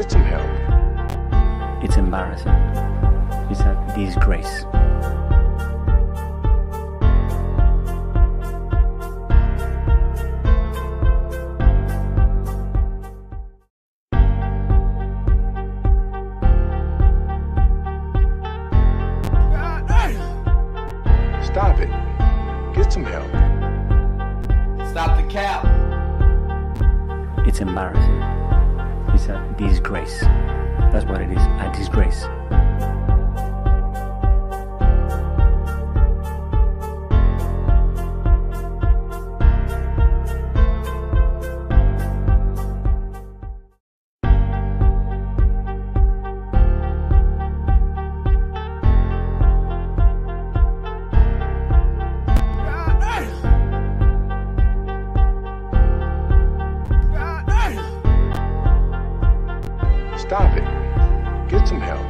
Get some help. It's embarrassing. It's a disgrace. Stop it. Get some help. Stop the cap. It's embarrassing. It's a disgrace. That's what it is, a disgrace. Stop it. Get some help.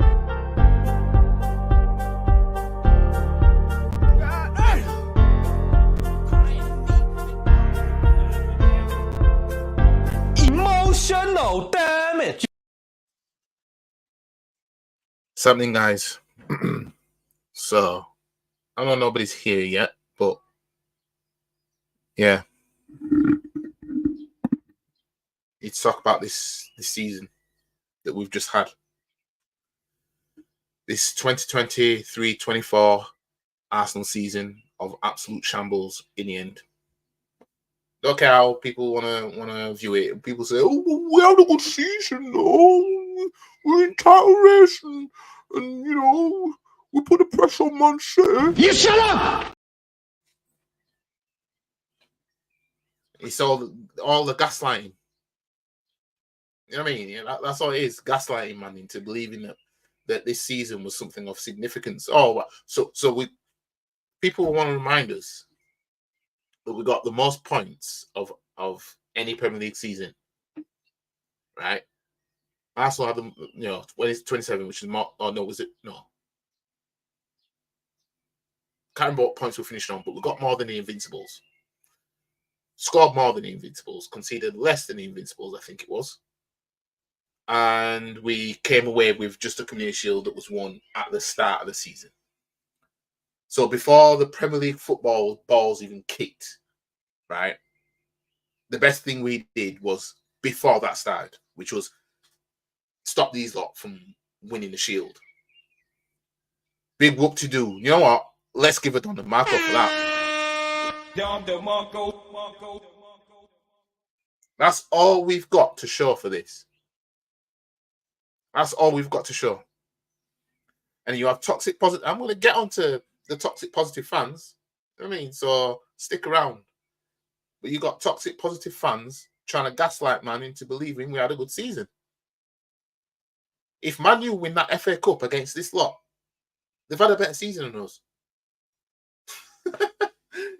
Emotional damage. Something, guys. So, I know nobody's here yet, but yeah, let's talk about this season that we've just had. This 2023-24 Arsenal season of absolute shambles in the end. Look how people wanna view it. People say, "Oh, we had a good season, though. We're in title race, and you know, we put the pressure on Man City." You shut up! It's all the gaslighting. You know what I mean? Yeah, that's all it is. Gaslighting, man, into believing that this season was something of significance. Oh, so people want to remind us that we got the most points of any Premier League season, right? Arsenal had them, when it's 27, which is more. Oh no, was it no? Can't remember what points we finished on, but we got more than the Invincibles. Scored more than the Invincibles, conceded less than the Invincibles, I think it was. And we came away with just a Community Shield that was won at the start of the season. So before the Premier League football balls even kicked, right, the best thing we did was before that started, which was stop these lot from winning the Shield. Big whoop to do. You know what? Let's give it on the Marco for that. That's all we've got to show for this. That's all we've got to show. And you have toxic positive. I'm going to get onto the toxic positive fans. You know what I mean? So stick around. But you got toxic positive fans trying to gaslight man into believing we had a good season. If Man U win that FA Cup against this lot, they've had a better season than us. You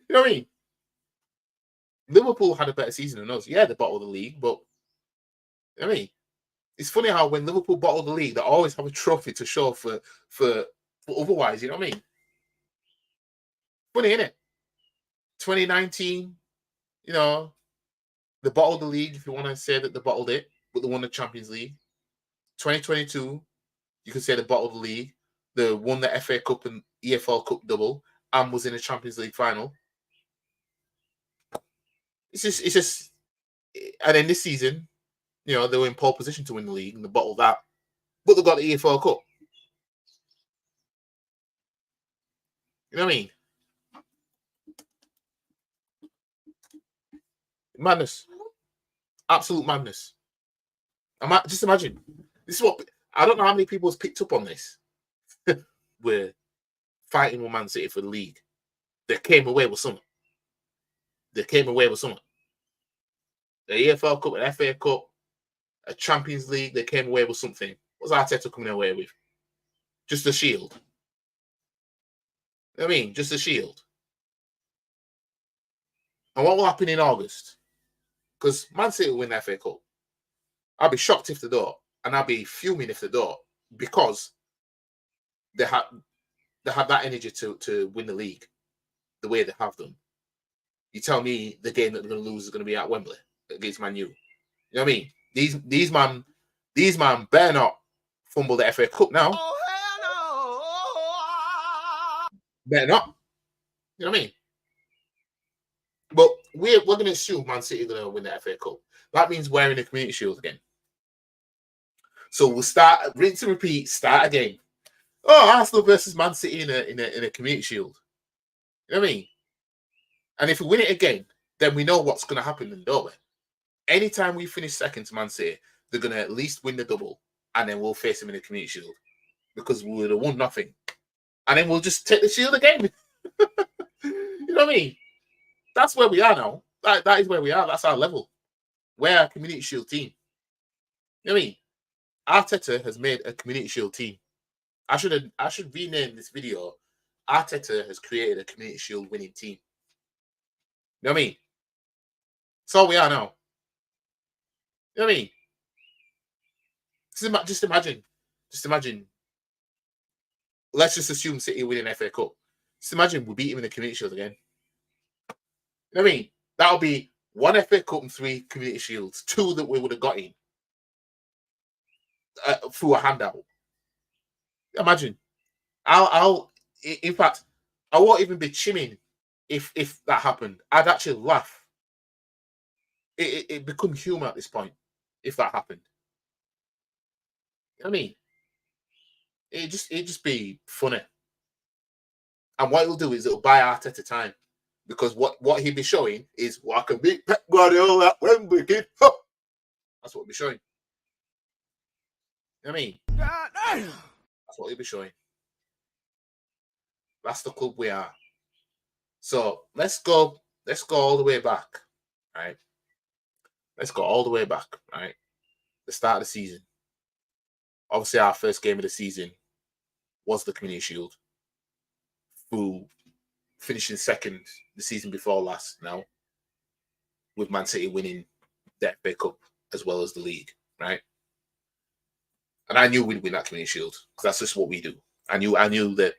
know what I mean? Liverpool had a better season than us. Yeah, they bottled the league, but you know what I mean? It's funny how when Liverpool bottle the league, they always have a trophy to show for otherwise, you know what I mean? Funny, isn't it? 2019, they bottled the league, if you want to say that they bottled it, but they won the Champions League. 2022, you could say they bottled the league. They won the FA Cup and EFL Cup double and was in the Champions League final. It's just, and then this season, they were in pole position to win the league and they bottled that, but they got the EFL Cup. You know what I mean? Madness. Absolute madness. Just imagine. This is what, I don't know how many people has picked up on this. We're fighting with Man City for the league. They came away with something. The EFL Cup, an FA Cup, a Champions League, they came away with something. What's Arteta coming away with? Just a shield. You know what I mean? Just a shield. And what will happen in August? Because Man City will win the FA Cup. I'll be shocked if they don't. And I'll be fuming if they don't. Because they have that energy to win the league the way they have done. You tell me the game that they're going to lose is going to be at Wembley against Man U. You know what I mean? These man These man better not fumble the FA Cup now. Better not. You know what I mean? But we're going to assume Man City are going to win the FA Cup. That means we're in the Community Shield again. So we'll start, rinse and repeat, start again. Oh, Arsenal versus Man City in a Community Shield. You know what I mean? And if we win it again, then we know what's going to happen then, don't we? Anytime we finish second to Man City, they're going to at least win the double, and then we'll face them in the Community Shield because we would have won nothing. And then we'll just take the Shield again. You know what I mean? That's where we are now. That is where we are. That's our level. We're a Community Shield team. You know what I mean? Arteta has made a Community Shield team. I should rename this video. Arteta has created a Community Shield winning team. You know what I mean? That's all we are now. You know what I mean? Just imagine. Let's just assume City winning FA Cup. Just imagine we beat him in the Community Shield again. You know what I mean? That'll be 1 FA Cup and 3 Community Shields. 2 that we would have got in through a handout. Imagine. In fact, I won't even be chiming if that happened. I'd actually laugh. It become humour at this point if that happened. You know what I mean? It'd just be funny. And what it'll do is it'll buy Arteta time. Because what he'll be showing is what I can beat Pep Guardiola at Wembley, kid. That's what he'll be showing. You know what I mean? That's what he'll be showing. That's the club we are. So let's go all the way back, right? Let's go all the way back, right? The start of the season. Obviously, our first game of the season was the Community Shield. Who finishing second the season before last now, with Man City winning the FA Cup as well as the league, right? And I knew we'd win that Community Shield because that's just what we do. I knew that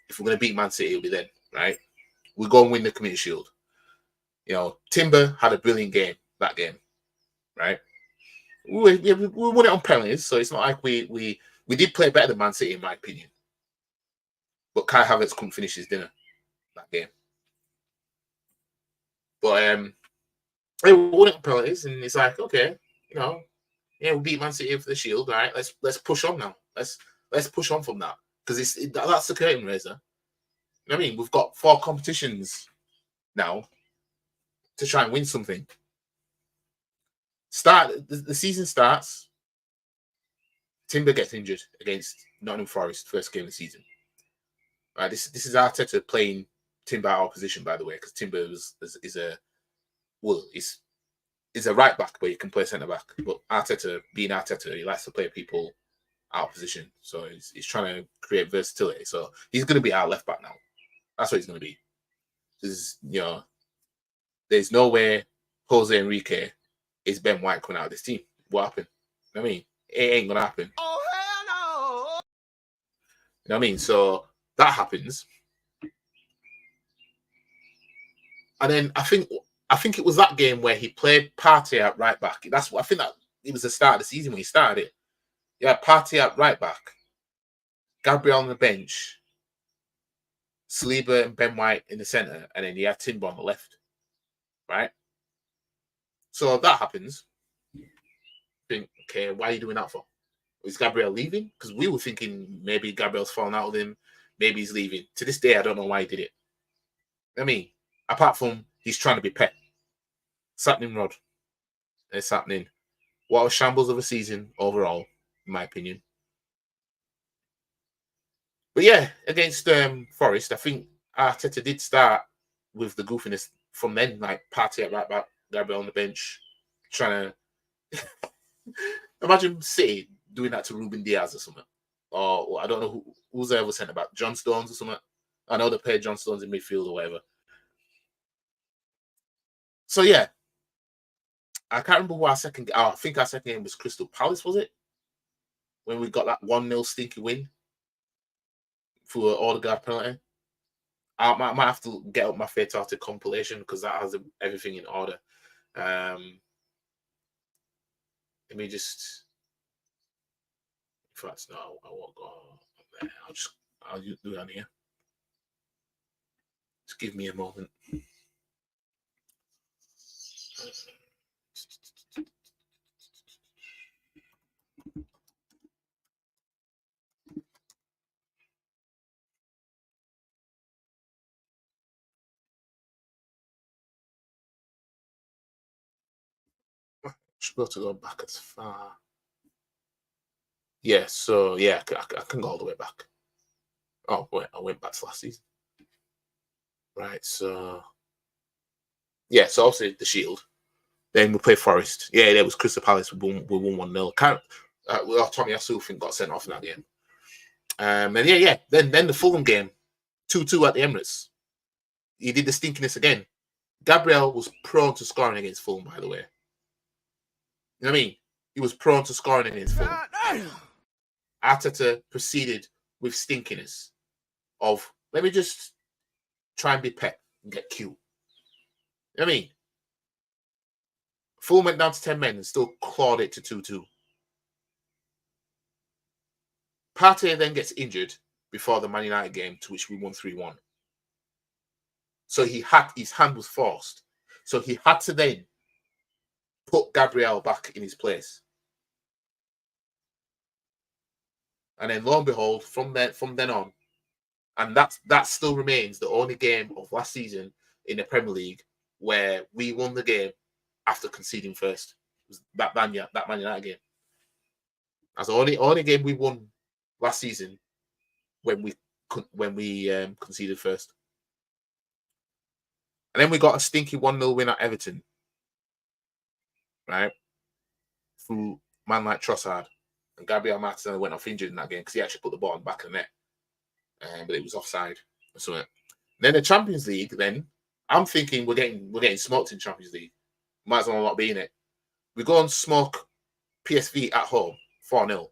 if we're going to beat Man City, it'll be then, right? We'll go and win the Community Shield. You know, Timber had a brilliant game that game, right? We won it on penalties, so it's not like we did play better than Man City in my opinion. But Kai Havertz couldn't finish his dinner that game. But we won it on penalties, and it's like, okay, you know, yeah, we beat Man City for the Shield, right? Let's push on now. Let's push on from that because that's the curtain raiser. You know what I mean? We've got 4 competitions now to try and win something. The season starts. Timber gets injured against Nottingham Forest, first game of the season. Right, this is Arteta playing Timber out of position, by the way, because Timber is a right back, but he can play centre back. But Arteta, being Arteta, he likes to play people out of position, so he's trying to create versatility. So he's going to be our left back now. That's what he's going to be. There's no way Jose Enrique is Ben White coming out of this team. What happened? You know what I mean? It ain't going to happen. Oh, hell no! You know what I mean? So that happens. And then I think it was that game where he played Partey at right back. That's what I think that it was the start of the season when he started it. Yeah, Partey at right back, Gabriel on the bench, Saliba and Ben White in the centre, and then you had Timber on the left. Right? So if that happens, think, okay, why are you doing that for? Is Gabriel leaving? Because we were thinking maybe Gabriel's fallen out with him, maybe he's leaving. To this day, I don't know why he did it. I mean, apart from he's trying to be Pep. It's happening, Rod. It's happening. What a shambles of a season overall, in my opinion. But yeah, against Forest, I think Arteta did start with the goofiness from then, like Partey at right back, Gabriel on the bench, trying to imagine City doing that to Ruben Diaz or something. Or I don't know who's the other centre back, John Stones or something. I know they played John Stones in midfield or whatever. So yeah, I can't remember what I think our second game was Crystal Palace, was it? When we got that 1-0 stinky win for an Odegaard penalty. I might have to get up my Fatality compilation because that has everything in order. Let me just In fact, no, I won't go there. I'll do it on here. Just give me a moment. Should be able to go back as far. Yeah, so yeah, I can go all the way back. Oh wait, I went back to last season. Right, so yeah, so obviously the Shield. Then we play Forest. Yeah, there was Crystal Palace. We won 1-0. Tommy Asu think got sent off in that game. And yeah. Then the Fulham game, 2-2 at the Emirates. He did the stinkiness again. Gabriel was prone to scoring against Fulham, by the way. You know what I mean? He was prone to scoring against Fulham. Arteta proceeded with stinkiness of, let me just try and be pep and get cute. You know what I mean? Fulham went down to 10 men and still clawed it to 2-2. Partey then gets injured before the Man United game, to which we won 3-1. So his hand was forced. So he had to then put Gabriel back in his place. And then lo and behold, from then on, and that still remains the only game of last season in the Premier League where we won the game after conceding first. It was that Man United game. That's the only game we won last season when we conceded first. And then we got a stinky 1-0 win at Everton, right? Through man like Trossard. And Gabriel Martinelli went off injured in that game because he actually put the ball on the back of the net. But it was offside. So then the Champions League, then I'm thinking we're getting smoked in Champions League. Might as well not be in it. We go and smoke PSV at home 4-0.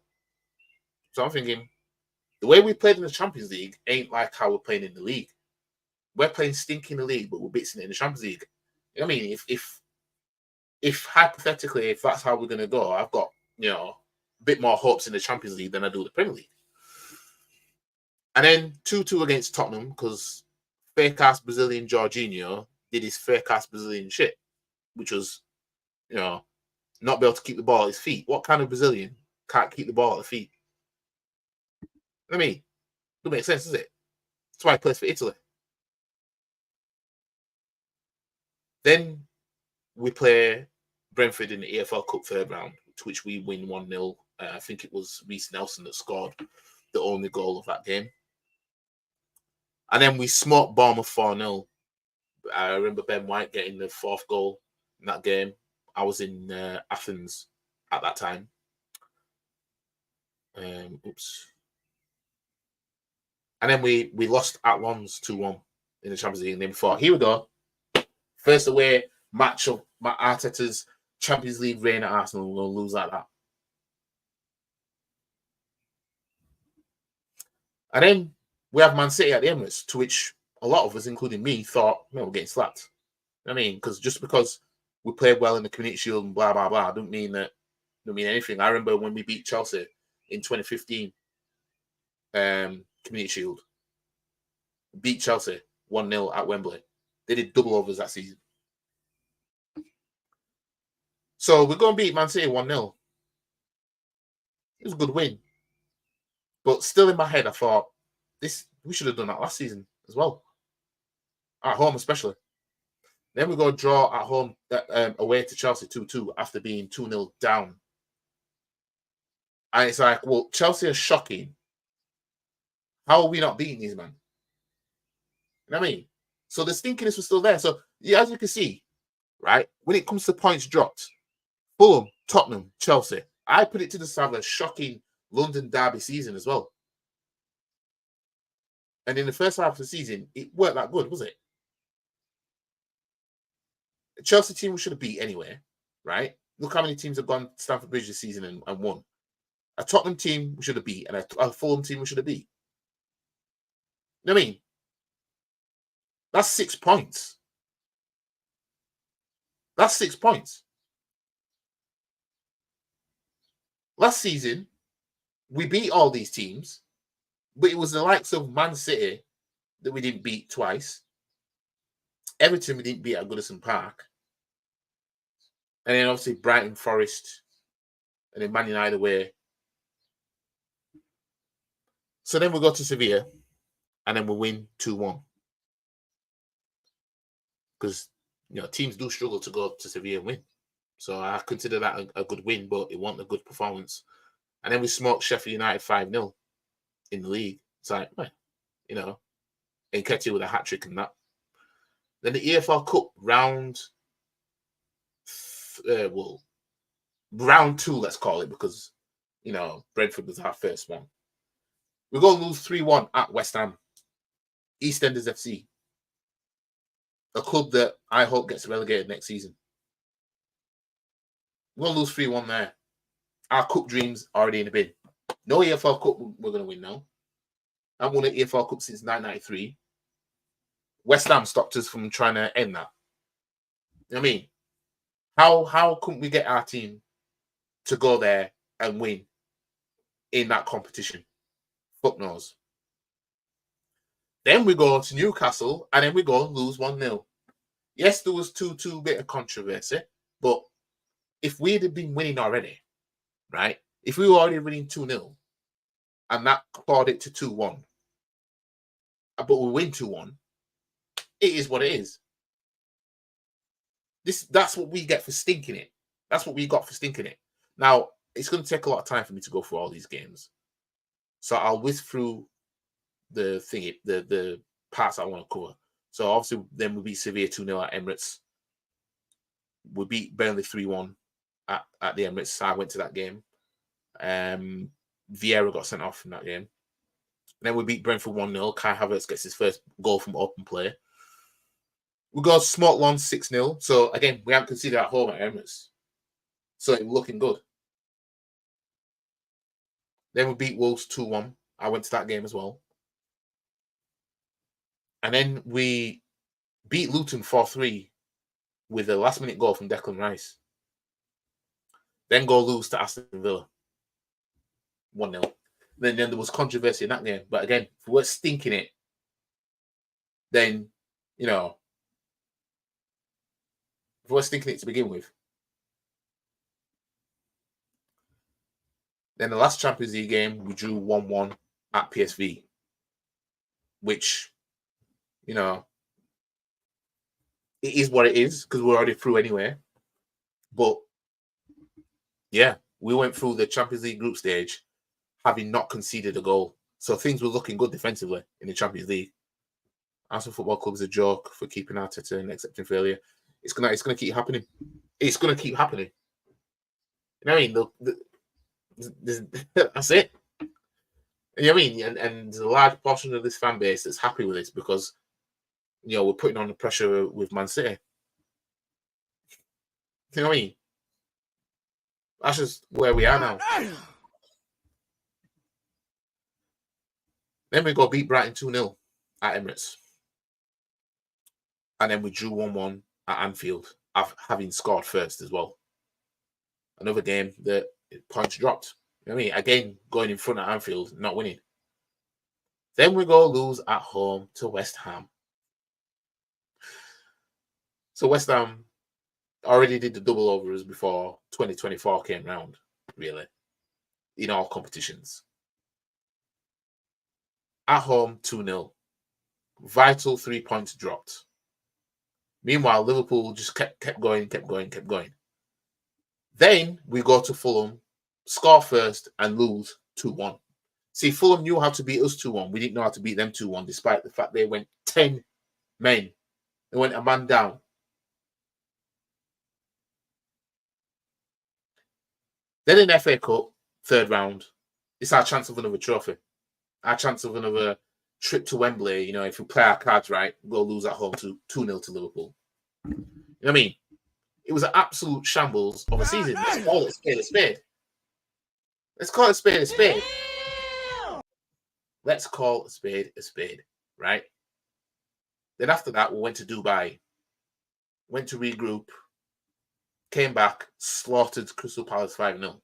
So I'm thinking the way we played in the Champions League ain't like how we're playing in the league. We're playing stink in the league, but we're bitsing it in the Champions League. You know what I mean? If hypothetically, if that's how we're gonna go, I've got, a bit more hopes in the Champions League than I do the Premier League. And then 2-2 against Tottenham because fake-ass Brazilian Jorginho did his fake-ass Brazilian shit, which was, not be able to keep the ball at his feet. What kind of Brazilian can't keep the ball at the feet? I mean, doesn't make sense, does it? That's why he plays for Italy. Then we play Brentford in the EFL Cup third round, to which we win 1-0. I think it was Reece Nelson that scored the only goal of that game. And then we smoked Bournemouth 4-0. I remember Ben White getting the fourth goal in that game. I was in Athens at that time. Oops. And then we lost at Lens 2-1 in the Champions League. And then before, here we go. First away match of Arteta's Champions League reign at Arsenal. We'll lose like that. And then we have Man City at the Emirates, to which a lot of us, including me, thought, we're getting slapped. I mean, because just because we played well in the Community Shield and blah, blah, blah, don't mean anything. I remember when we beat Chelsea in 2015, Community Shield. Beat Chelsea 1-0 at Wembley. They did double overs that season. So we're going to beat Man City 1-0. It was a good win. But still in my head, I thought, we should have done that last season as well. At home especially. Then we go draw at home away to Chelsea 2-2 after being 2-0 down. And it's like, well, Chelsea are shocking. How are we not beating these men? You know what I mean? So the stinkiness was still there. So yeah, as you can see, right, when it comes to points dropped, Fulham, Tottenham, Chelsea, I put it to the side of a shocking London derby season as well. And in the first half of the season, it weren't that good, was it? The Chelsea team we should have beat anyway, right? Look how many teams have gone to Stamford Bridge this season and won. A Tottenham team we should have beat, and a Fulham team we should have beat. You know what I mean? That's 6 points. That's 6 points. Last season, we beat all these teams, but it was the likes of Man City that we didn't beat twice. Everton we didn't beat at Goodison Park. And then obviously Brighton, Forest, and then Man United away. So then we go to Sevilla, and then we win 2-1. Because, teams do struggle to go to Sevilla and win. So I consider that a good win, but it wasn't a good performance. And then we smoked Sheffield United 5-0 in the league. It's like, Nketiah with a hat-trick and that. Then the EFL Cup round two, let's call it, because, Brentford was our first one. We're going to lose 3-1 at West Ham. EastEnders FC. A club that I hope gets relegated next season. We're going to lose 3-1 there. Our cup dreams already in the bin. No EFL Cup we're going to win now. I haven't won an EFL Cup since 1993. West Ham stopped us from trying to end that. You know what I mean? How couldn't we get our team to go there and win in that competition? Fuck knows. Then we go to Newcastle and then we go and lose 1-0. Yes, there was 2-2 bit of controversy, but if we'd have been winning already, right? If we were already winning 2-0 and that clawed it to 2-1, but we win 2-1, it is what it is. That's what we get for stinking it. That's what we got for stinking it. Now, it's going to take a lot of time for me to go through all these games. So I'll whiz through the parts I want to cover. So obviously, then we beat Sevilla 2-0 at Emirates. We beat Burnley 3-1 at the Emirates. I went to that game. Vieira got sent off in that game. And then we beat Brentford 1-0. Kai Havertz gets his first goal from open play. We got Smoke Lons 6-0. So again, we haven't conceded at home at Emirates. So it was looking good. Then we beat Wolves 2-1. I went to that game as well. And then we beat Luton 4-3 with a last-minute goal from Declan Rice. Then go lose to Aston Villa 1-0. Then there was controversy in that game. But again, if we're stinking it, then, if we're stinking it to begin with. Then the last Champions League game, we drew 1-1 at PSV, which, it is what it is because we're already through anyway. But, yeah, we went through the Champions League group stage having not conceded a goal. So things were looking good defensively in the Champions League. Arsenal Football Club is a joke for keeping Arteta and accepting failure. It's gonna keep happening. It's gonna keep happening. You know what I mean? That's it. You know what I mean? And there's a large portion of this fan base that's happy with this because, we're putting on the pressure with Man City. You know what I mean? That's just where we are now. Then we go beat Brighton 2-0 at Emirates. And then we drew 1-1 at Anfield, having scored first as well. Another game that points dropped. You know what I mean? Again, going in front at Anfield, not winning. Then we go lose at home to West Ham. So West Ham already did the double overs before 2024 came round, really, in all competitions. At home, 2-0. Vital 3 points dropped. Meanwhile, Liverpool just kept going. Then we go to Fulham, score first, and lose 2-1. See, Fulham knew how to beat us 2-1. We didn't know how to beat them 2-1, despite the fact they went 10 men. They went a man down. Then in FA Cup, third round, it's our chance of another trophy. Our chance of another trip to Wembley. If we play our cards right, we'll lose at home 2-0 to Liverpool. You know what I mean? It was an absolute shambles of a season. Let's call it a spade a spade. Let's call it a spade a spade. Let's call a spade, right? Then after that, we went to Dubai, went to regroup, came back, slaughtered Crystal Palace 5-0.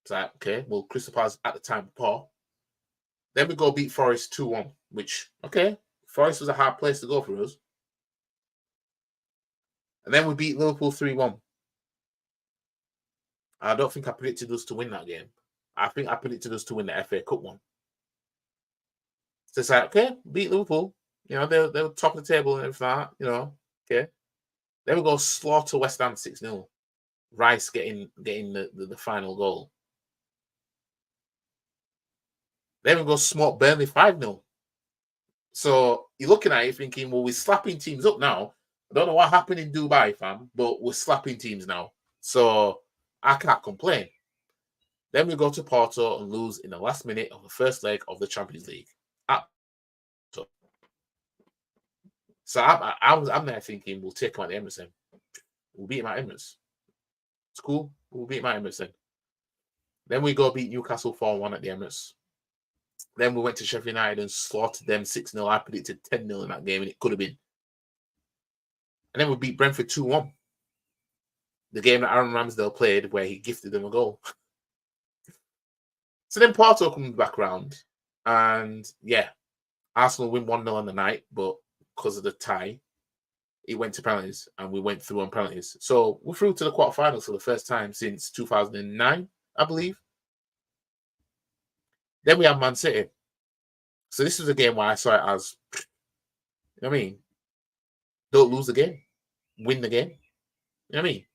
It's like, okay, well, Crystal Palace at the time poor. Then we go beat Forest 2-1, which, okay, Forest was a hard place to go for us. And then we beat Liverpool 3-1. I don't think I predicted us to win that game. I think I predicted us to win the FA Cup one. So it's like, okay, beat Liverpool. You know, they're top of the table and everything like that, you know, okay. Then we go slaughter West Ham 6-0. Rice getting the final goal. Then we go smoke Burnley 5-0. So you're looking at it thinking, well, we're slapping teams up now. I don't know what happened in Dubai, fam, but we're slapping teams now. So I can't complain. Then we go to Porto and lose in the last minute of the first leg of the Champions League. So I'm there thinking we'll take them at the Emirates then. We'll beat them at Emirates. It's cool. We'll beat them at Emirates then. Then we go beat Newcastle 4-1 at the Emirates. Then we went to Sheffield United and slaughtered them 6-0. I predicted 10-0 in that game, and it could have been. And then we beat Brentford 2-1. The game that Aaron Ramsdale played where he gifted them a goal. So then Porto comes back round. And yeah, Arsenal win 1-0 on the night, but because of the tie, it went to penalties, and we went through on penalties. So we're through to the quarterfinals for the first time since 2009, I believe. Then we have Man City. So this was a game where I saw it as, you know what I mean? Don't lose the game. Win the game. You know what I mean?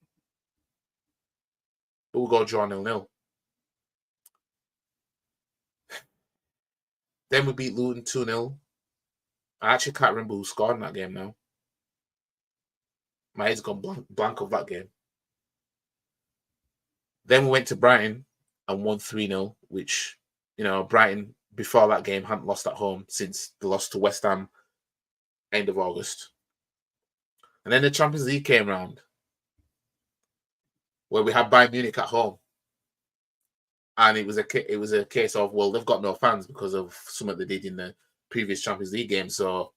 But we'll go draw 0-0. Then we beat Luton 2-0. I actually can't remember who scored in that game now. My head's gone blank of that game. Then we went to Brighton and won 3-0, which, you know, Brighton, before that game, hadn't lost at home since the loss to West Ham end of August. And then the Champions League came round, where we had Bayern Munich at home. And it was a case of, well, they've got no fans because of something they did in the previous Champions League game. So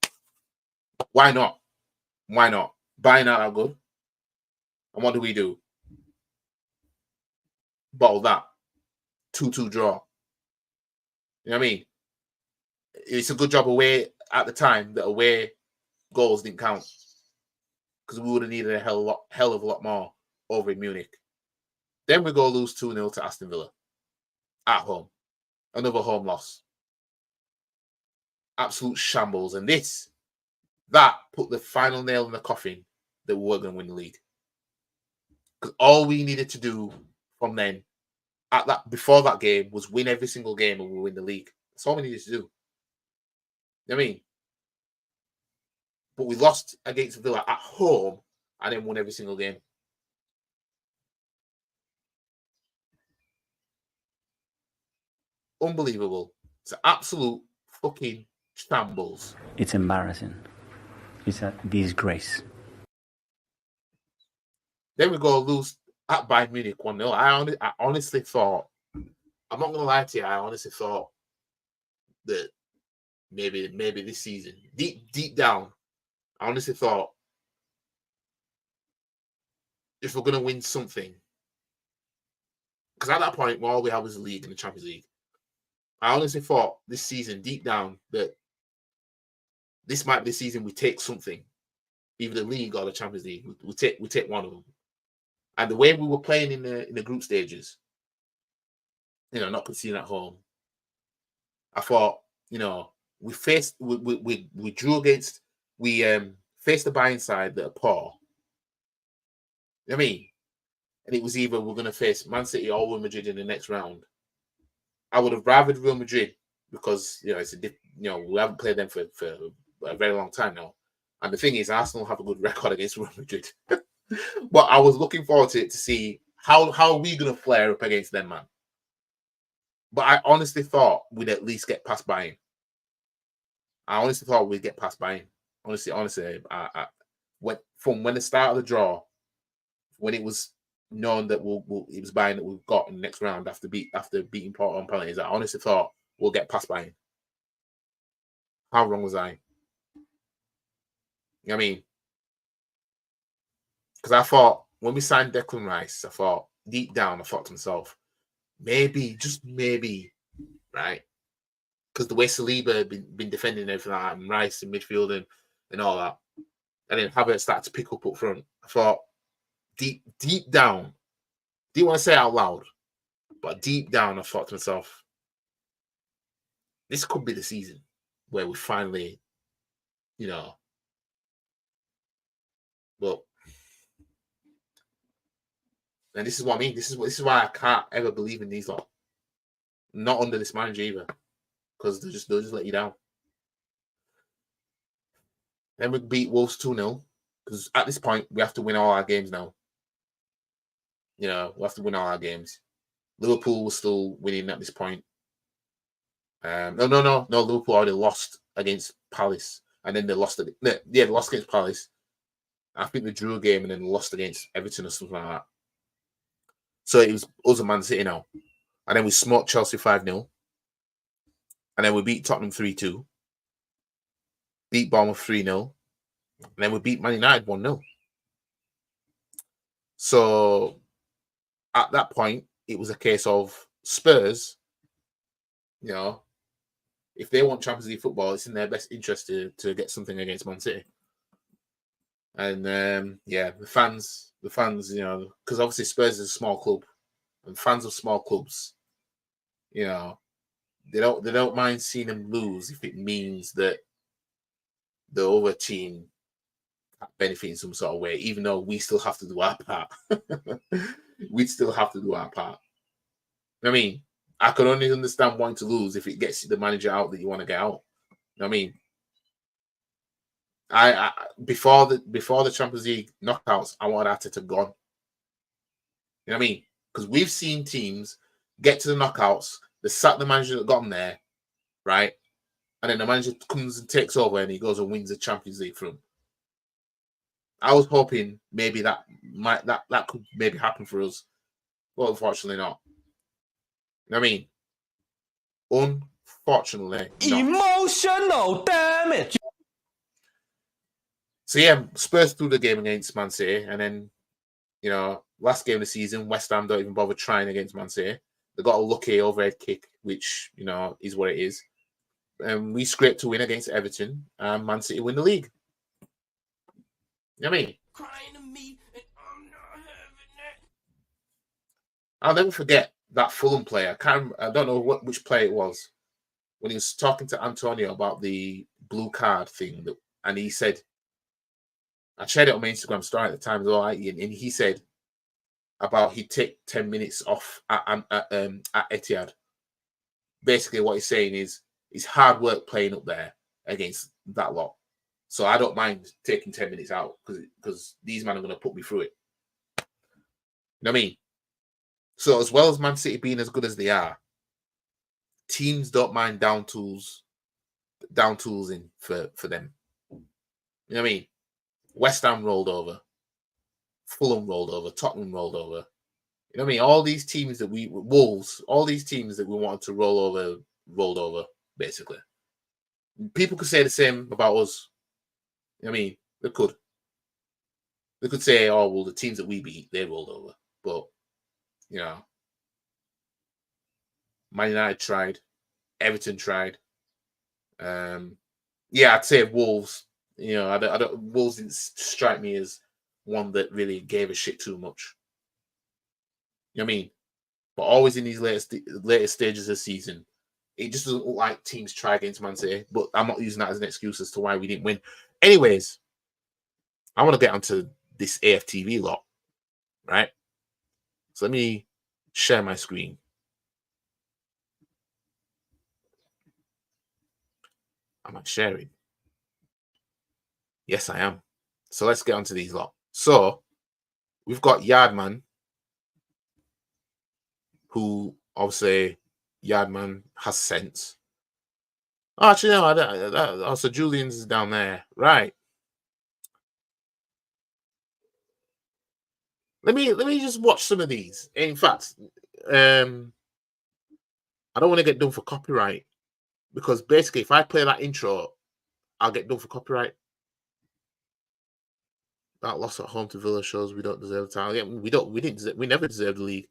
why not? Why not? Bayern aren't that good. And what do? Bottle that. 2-2 draw. You know what I mean? It's a good job away at the time that away goals didn't count, because we would have needed a hell of a lot more over in Munich. Then we go lose 2-0 to Aston Villa at home. Another home loss. Absolute shambles. And that put the final nail in the coffin that we were going to win the league. Because all we needed to do from then, before that game, was win every single game and we win the league. That's all we needed to do. You know what I mean? But we lost against Villa at home and then won every single game. Unbelievable. It's an absolute fucking shambles. It's embarrassing. It's a disgrace. Then we go lose at Bayern Munich 1-0. I honestly thought, I'm not going to lie to you, I honestly thought that maybe this season, deep down, I honestly thought if we're going to win something, because at that point, all we had was the league and the Champions League. I honestly thought this season, deep down, that this might be the season we take something, either the league or the Champions League. We take one of them. And the way we were playing in the group stages, you know, not conceding at home, I thought, you know, we drew against, we faced the Bayern side that are poor. You know what I mean? And it was either we're going to face Man City or Real Madrid in the next round. I would have rather Real Madrid because, you know, we haven't played them for a very long time now. And the thing is, Arsenal have a good record against Real Madrid. But I was looking forward to it to see how are we going to flare up against them, man. But I honestly thought we'd at least get past Bayern. I honestly thought we'd get past Bayern. Honestly, from when the start of the draw, when it was known that it was Bayern that we've got in the next round after beating Porto on penalties, I honestly thought we'll get past Bayern. How wrong was I? You know what I mean? Because I thought when we signed Declan Rice, I thought deep down, I thought to myself, maybe, just maybe, right? Because the way Saliba had been defending everything like that, and Rice in midfield and all that, and then Havertz started to pick up front. I thought, deep down, didn't want to say it out loud, but deep down, I thought to myself, this could be the season where we finally, but, and this is what I mean. This is why I can't ever believe in these lot. Not under this manager either, because they'll just let you down. Then we beat Wolves 2-0, because at this point we have to win all our games now. We have to win all our games. Liverpool was still winning at this point. No. Liverpool already lost against Palace, and then they lost. They lost against Palace. I think they drew a game and then lost against Everton or something like that. So it was us and Man City now, and then we smoked Chelsea 5-0, and then we beat Tottenham 3-2, beat Bournemouth 3-0, and then we beat Man United 1-0. So at that point, it was a case of Spurs, if they want Champions League football, it's in their best interest to get something against Man City. And the fans, because obviously Spurs is a small club, and fans of small clubs, they don't mind seeing them lose if it means that the other team benefit in some sort of way, even though we still have to do our part. We'd still have to do our part. I mean, I could only understand wanting to lose if it gets the manager out that you want to get out. I mean, I before the Champions League knockouts, I wanted Arteta gone. You know what I mean? Because we've seen teams get to the knockouts, they sack the manager that got them there, right? And then the manager comes and takes over and he goes and wins the Champions League for them. I was hoping maybe that could maybe happen for us. Well, unfortunately not. You know what I mean? Unfortunately not. Emotional damage. So yeah, Spurs threw the game against Man City, and then, last game of the season, West Ham don't even bother trying against Man City. They got a lucky overhead kick, which, is what it is. And we scraped to win against Everton, and Man City win the league. You know what I mean? Crying to me, and I'm not having it. I'll never forget that Fulham player. I don't know which player it was, when he was talking to Antonio about the blue card thing, and he said, I shared it on my Instagram story at the time as well, and he said about he'd take 10 minutes off at Etihad. Basically, what he's saying is it's hard work playing up there against that lot. So I don't mind taking 10 minutes out because these men are going to put me through it. You know what I mean? So as well as Man City being as good as they are, teams don't mind down tools in for them. You know what I mean? West Ham rolled over, Fulham rolled over, Tottenham rolled over. You know what I mean? All these teams Wolves, all these teams that we wanted to roll over, rolled over, basically. People could say the same about us. You know what I mean? They could. They could say, oh, well, the teams that we beat, they rolled over. But, Man United tried. Everton tried. I'd say Wolves. Wolves didn't strike me as one that really gave a shit too much. You know what I mean? But always in these later stages of the season, it just doesn't look like teams try against Man City. But I'm not using that as an excuse as to why we didn't win. Anyways, I want to get onto this AFTV lot, right? So let me share my screen. Am I sharing? Yes, I am. So let's get onto these lot. So we've got Yardman, who obviously Yardman has sense. Oh, actually, no, so Julian's is down there. Right. Let me just watch some of these. In fact, I don't want to get done for copyright, because basically if I play that intro, I'll get done for copyright. That loss at home to Villa shows we don't deserve the title. Yeah, we never deserved the league.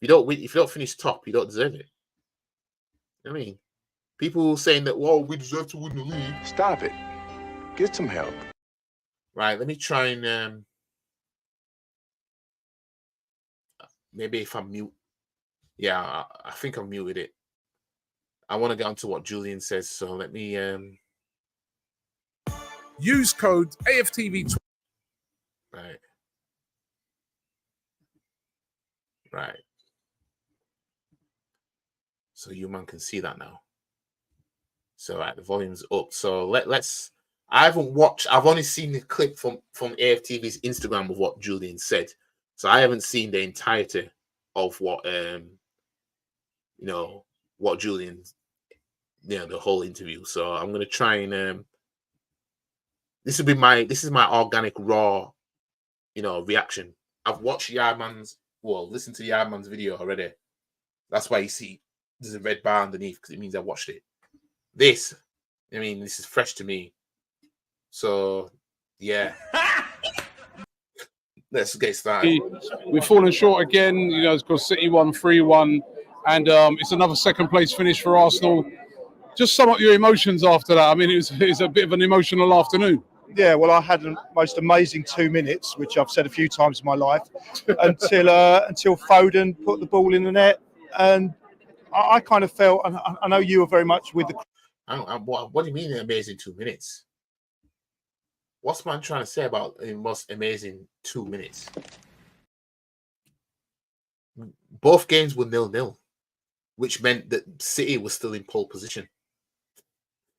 you don't win, if you don't finish top, you don't deserve it. I mean, people saying that, well, we deserve to win the league. Stop it. Get some help. Right, let me try and maybe if I mute. Yeah, I think I've muted it. I want to get on to what Julian says, so let me use code AFTV. Right. Right. So you man can see that now. So right, the volume's up. So let's. I haven't watched. I've only seen the clip from AFTV's Instagram of what Julian said. So I haven't seen the entirety of what what Julian, the whole interview. So I'm gonna try and this is my organic raw, reaction. I've watched listened to Yardman's video already. That's why you see there's a red bar underneath, because it means I watched it. This is fresh to me. So yeah. Let's get started. We've fallen short again, it's because City won 3-1, and it's another second place finish for Arsenal. Just sum up your emotions after that. I mean, it was a bit of an emotional afternoon. Yeah, well, I had the most amazing 2 minutes, which I've said a few times in my life, until Foden put the ball in the net, and I kind of felt, and I know you were very much with the. What do you mean, an amazing 2 minutes? What's man trying to say about the most amazing 2 minutes? Both games were 0-0, which meant that City was still in pole position.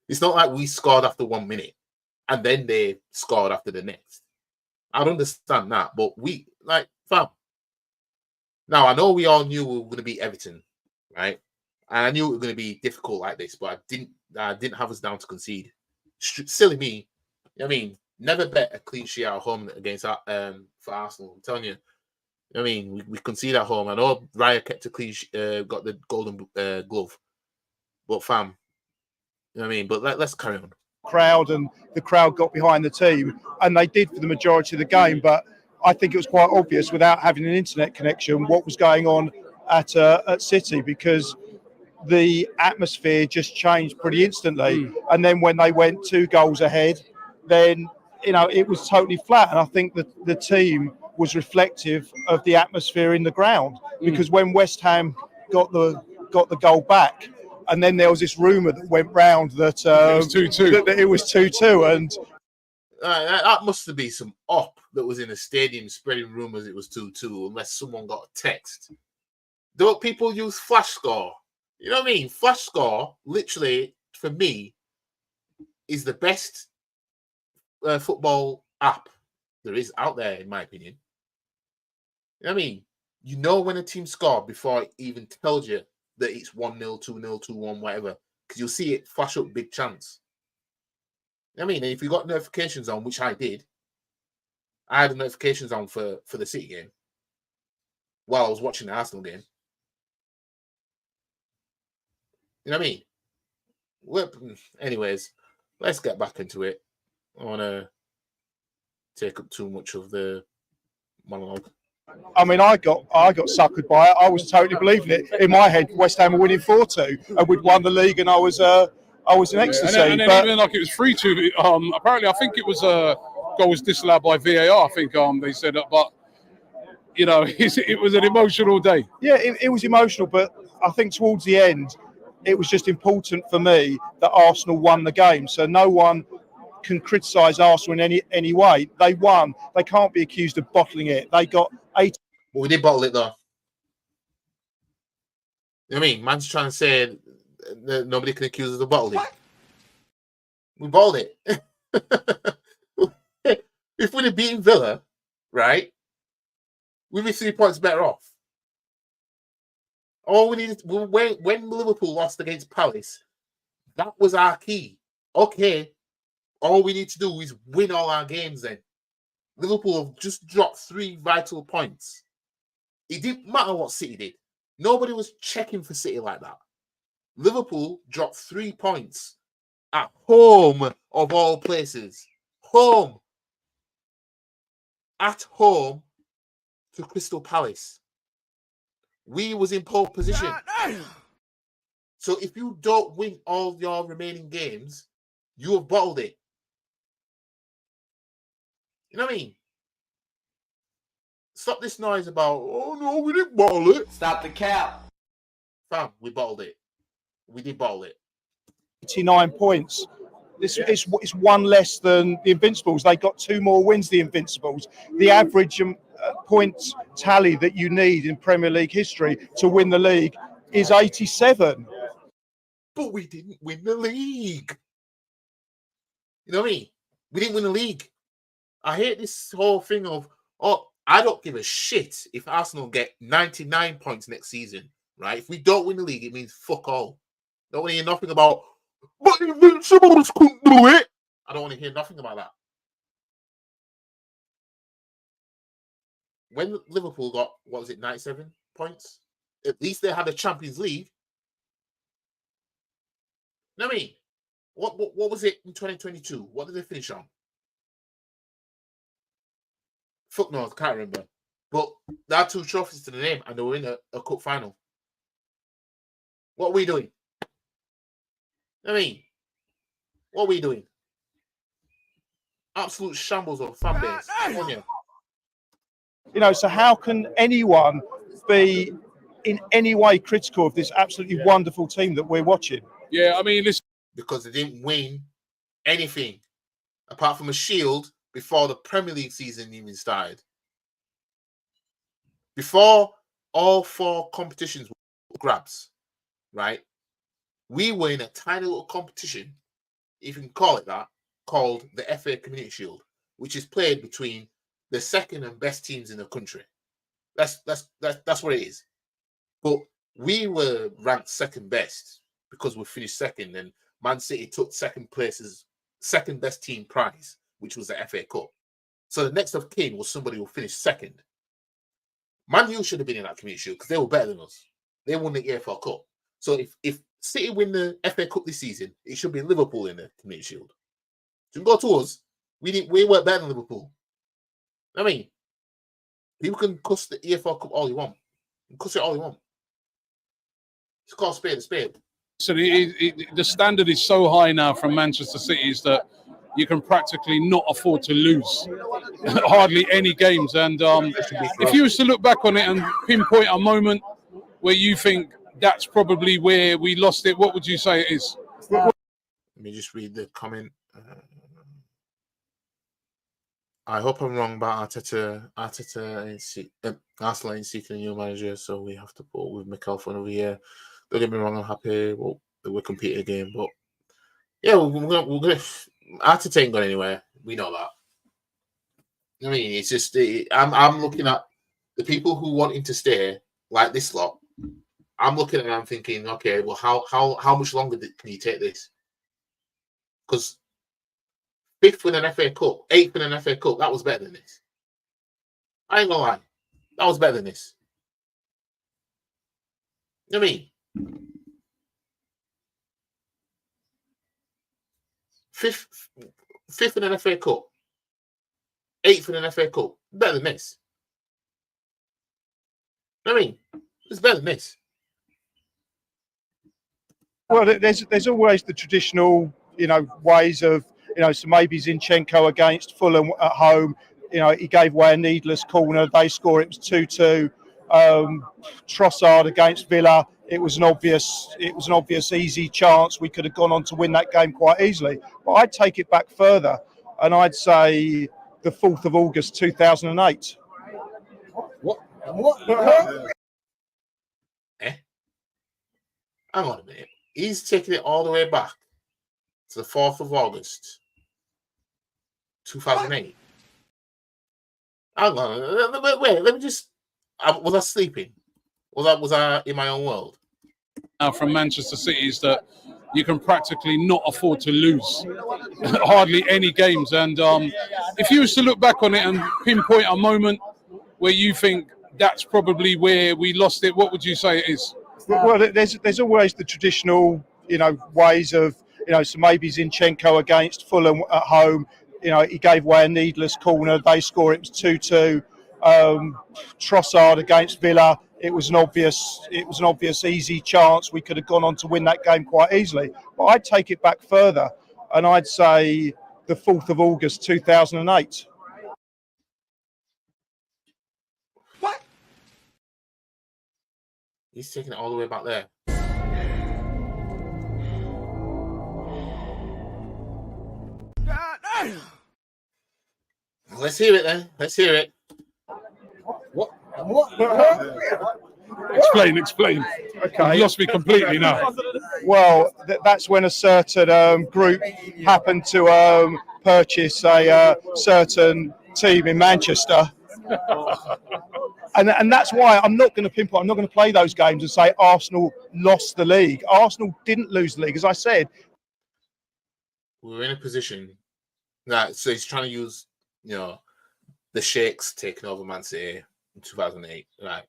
It's not like we scored after 1 minute and then they scored after the next. I don't understand that, but fam. Now, I know we all knew we were going to beat Everton, right? And I knew it was going to be difficult like this, but I didn't have us down to concede. Silly me. I mean, never bet a clean sheet at home against for Arsenal. I'm telling you. I mean, we concede at home. I know Raya kept a clean, got the golden glove, but fam, But let's carry on. Crowd, and the crowd got behind the team, and they did for the majority of the game. But I think it was quite obvious, without having an internet connection, what was going on at City, because the atmosphere just changed pretty instantly. And then when they went 2 goals ahead, then it was totally flat. And I think that the team was reflective of the atmosphere in the ground, because when West Ham got the goal back, and then there was this rumour that went round that it was 2-2. That it was 2-2, and that must have been some op that was in the stadium spreading rumours it was 2-2, unless someone got a text. Don't people use Flash Score? You know what I mean? Flash Score, literally, for me, is the best football app there is out there, in my opinion. You know what I mean? You know when a team scored before it even tells you that it's 1-0, 2-0, 2-1, whatever, because you'll see it flash up big chance. You know what I mean? And if you got notifications on, which I did, I had the notifications on for the City game while I was watching the Arsenal game. You know what I mean? Well, anyways, let's get back into it. I don't want to take up too much of the monologue. I mean, I got suckered by it. I was totally believing it. In my head, West Ham were winning 4-2, and we'd won the league, and I was in ecstasy. And then even like it was 3-2. Apparently, I think it was goal was disallowed by VAR. I think they said that, but it was an emotional day. Yeah, it was emotional, but I think towards the end, it was just important for me that Arsenal won the game. So no one can criticise Arsenal in any way. They won. They can't be accused of bottling it. They got 8. Well, we did bottle it, though. You know what I mean? Man's trying to say that nobody can accuse us of bottling it. We bottled it. If we'd have beaten Villa, right, we'd be 3 points better off. All we needed, when Liverpool lost against Palace, that was our key. Okay, all we need to do is win all our games then. Liverpool have just dropped 3 vital points. It didn't matter what City did. Nobody was checking for City like that. Liverpool dropped 3 points at home, of all places. Home. At home to Crystal Palace. We was in pole position. So if you don't win all your remaining games, you have bottled it. You know what I mean? Stop this noise about, oh no, we didn't bottle it. Stop the cap. Fam, we bottled it. We did bottle it. 89 points. It's one less than the Invincibles. They got 2 more wins, the Invincibles. The average points tally that you need in Premier League history to win the league is 87. But we didn't win the league. You know what I mean? We didn't win the league. I hate this whole thing of, oh, I don't give a shit if Arsenal get 99 points next season, right? If we don't win the league, it means fuck all. Don't want to hear nothing about, but Invincibles couldn't do it. I don't want to hear nothing about that. When Liverpool got, 97 points? At least they had a Champions League. You know what I mean? What was it in 2022? What did they finish on? Fuck knows, can't remember. But there are 2 trophies to the name, and they were in a cup final. What are we doing? I mean, what are we doing? Absolute shambles of fan base. You know, so how can anyone be in any way critical of this absolutely wonderful team that we're watching? Yeah, I mean, listen. Because they didn't win anything apart from a shield before the Premier League season even started. Before all 4 competitions were grabs, right? We were in a tiny little competition, if you can call it that, called the FA Community Shield, which is played between the second and best teams in the country. That's what it is. But we were ranked second best because we finished second, and Man City took second place's second best team prize, which was the FA Cup. So the next of kin was somebody who finished second. Man U should have been in that Community Shield because they were better than us. They won the EFL Cup. So if City win the FA Cup this season, it should be Liverpool in the Community Shield. So you can go to us. We weren't better than Liverpool. I mean, people can cuss the EFL Cup all you want. You can cuss it all you want. It's called spade a spade. So the standard is so high now from Manchester City is that you can practically not afford to lose hardly any games. And if you was to look back on it and pinpoint a moment where you think that's probably where we lost it, what would you say it is? Let me just read the comment. I hope I'm wrong about Arteta Arsenal ain't seeking a new manager, so we have to put with Mikel for another year. Don't get me wrong, I'm happy that we're competing again, but yeah, we're gonna Arteta ain't going anywhere. We know that. I mean, it's just I'm looking at the people who want him to stay, like this lot. I'm looking at it and I'm thinking, okay, well, how much longer can you take this? Because 5th in an FA Cup, 8th in an FA Cup, that was better than this. I ain't gonna lie, that was better than this. You know what I mean? 5th in an FA Cup, 8th in an FA Cup, better than this. You know what I mean? It's better than this. Well, there's always the traditional, ways of, so maybe Zinchenko against Fulham at home, he gave away a needless corner. They score, it was 2-2. Trossard against Villa, it was an obvious easy chance. We could have gone on to win that game quite easily. But I'd take it back further, and I'd say the 4th of August 2008. What? Hang on a minute. He's taking it all the way back to the 4th of August 2008. Hang on. Wait, let me just... Was I sleeping? Was I in my own world? Now from Manchester City is that you can practically not afford to lose hardly any games. And if you was to look back on it and pinpoint a moment where you think that's probably where we lost it, what would you say it is? Well, there's always the traditional, ways of, so maybe Zinchenko against Fulham at home, he gave away a needless corner. They score, it was 2-2. Trossard against Villa, it was an obvious easy chance. We could have gone on to win that game quite easily. But I'd take it back further, and I'd say the 4th of August 2008. What? He's taking it all the way back there. Let's hear it then. Let's hear it. What? Explain. Okay. You lost me completely now. Well, that's when a certain group happened to purchase a certain team in Manchester. And that's why I'm not going to pinpoint, I'm not going to play those games and say Arsenal lost the league. Arsenal didn't lose the league. As I said, we were in a position that, so he's trying to use, the Sheikhs taking over Man City in 2008. Right.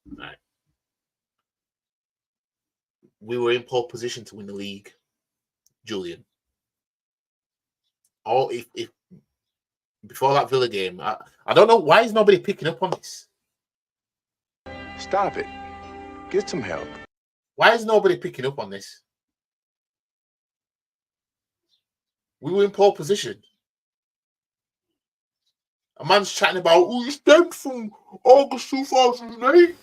We were in pole position to win the league, Julian. If before that Villa game, I don't know why is nobody picking up on this. Stop it. Get some help. Why is nobody picking up on this? We were in pole position. A man's chatting about, it stemmed from August 2008.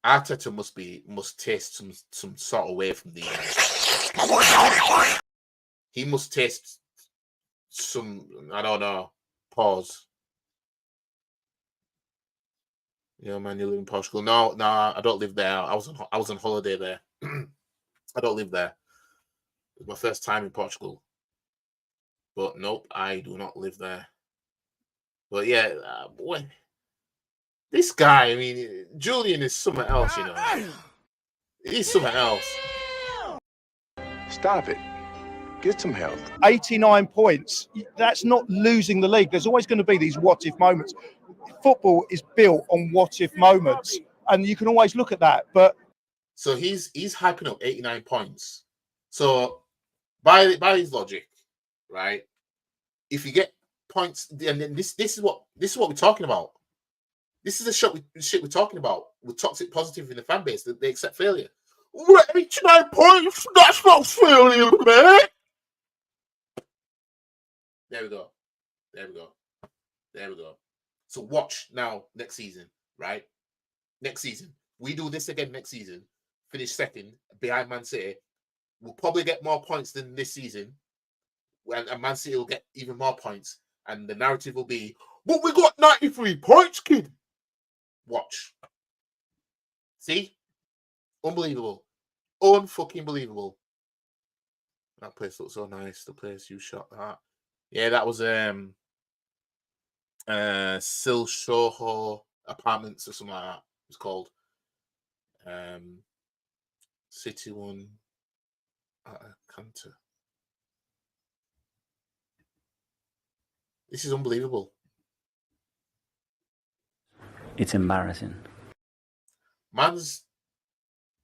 Arteta must taste some sort of way from the he must taste some, I don't know, pause. Yeah, man, you live in Portugal. No, I don't live there. I was on holiday there. I don't live there. It was my first time in Portugal. But nope, I do not live there. But yeah, this guy, I mean, Julian is something else, He's something else. Stop it. Get some help. 89 points. That's not losing the league. There's always going to be these what-if moments. Football is built on what-if moments, and you can always look at that. But so he's hyping up 89 points. So by his logic, right? If you get points, and then this is what we're talking about. This is the shit we're talking about with toxic positive in the fan base that they accept failure. We're 89 points. That's not failure, man. There we go. So watch now next season, right? Next season. We do this again next season. Finish second behind Man City. We'll probably get more points than this season. And Man City will get even more points. And the narrative will be, but we got 93 points, kid. Watch. See? Unbelievable. Unfucking believable. That place looks so nice. The place you shot that. Yeah, that was Sil Soho Apartments or something like that. It's called City One Cantor. This is unbelievable. It's embarrassing. Man's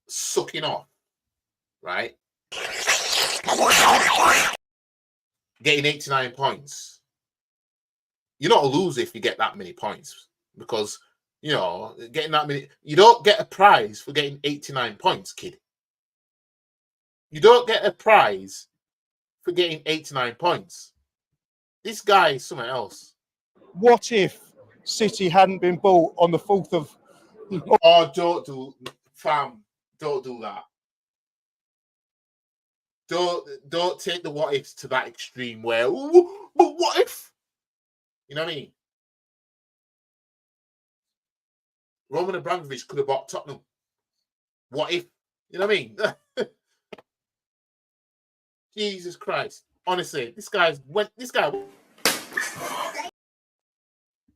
sucking off, right? Getting 89 points. You're not a loser if you get that many points because, getting that many... You don't get a prize for getting 89 points, kid. You don't get a prize for getting 89 points. This guy is something else. what if City hadn't been bought on the 4th of... Oh, don't do that. Don't take the what ifs to that extreme where, but what if? You know what I mean? Roman Abramovich could have bought Tottenham. What if? You know what I mean? Jesus Christ. Honestly, this guy.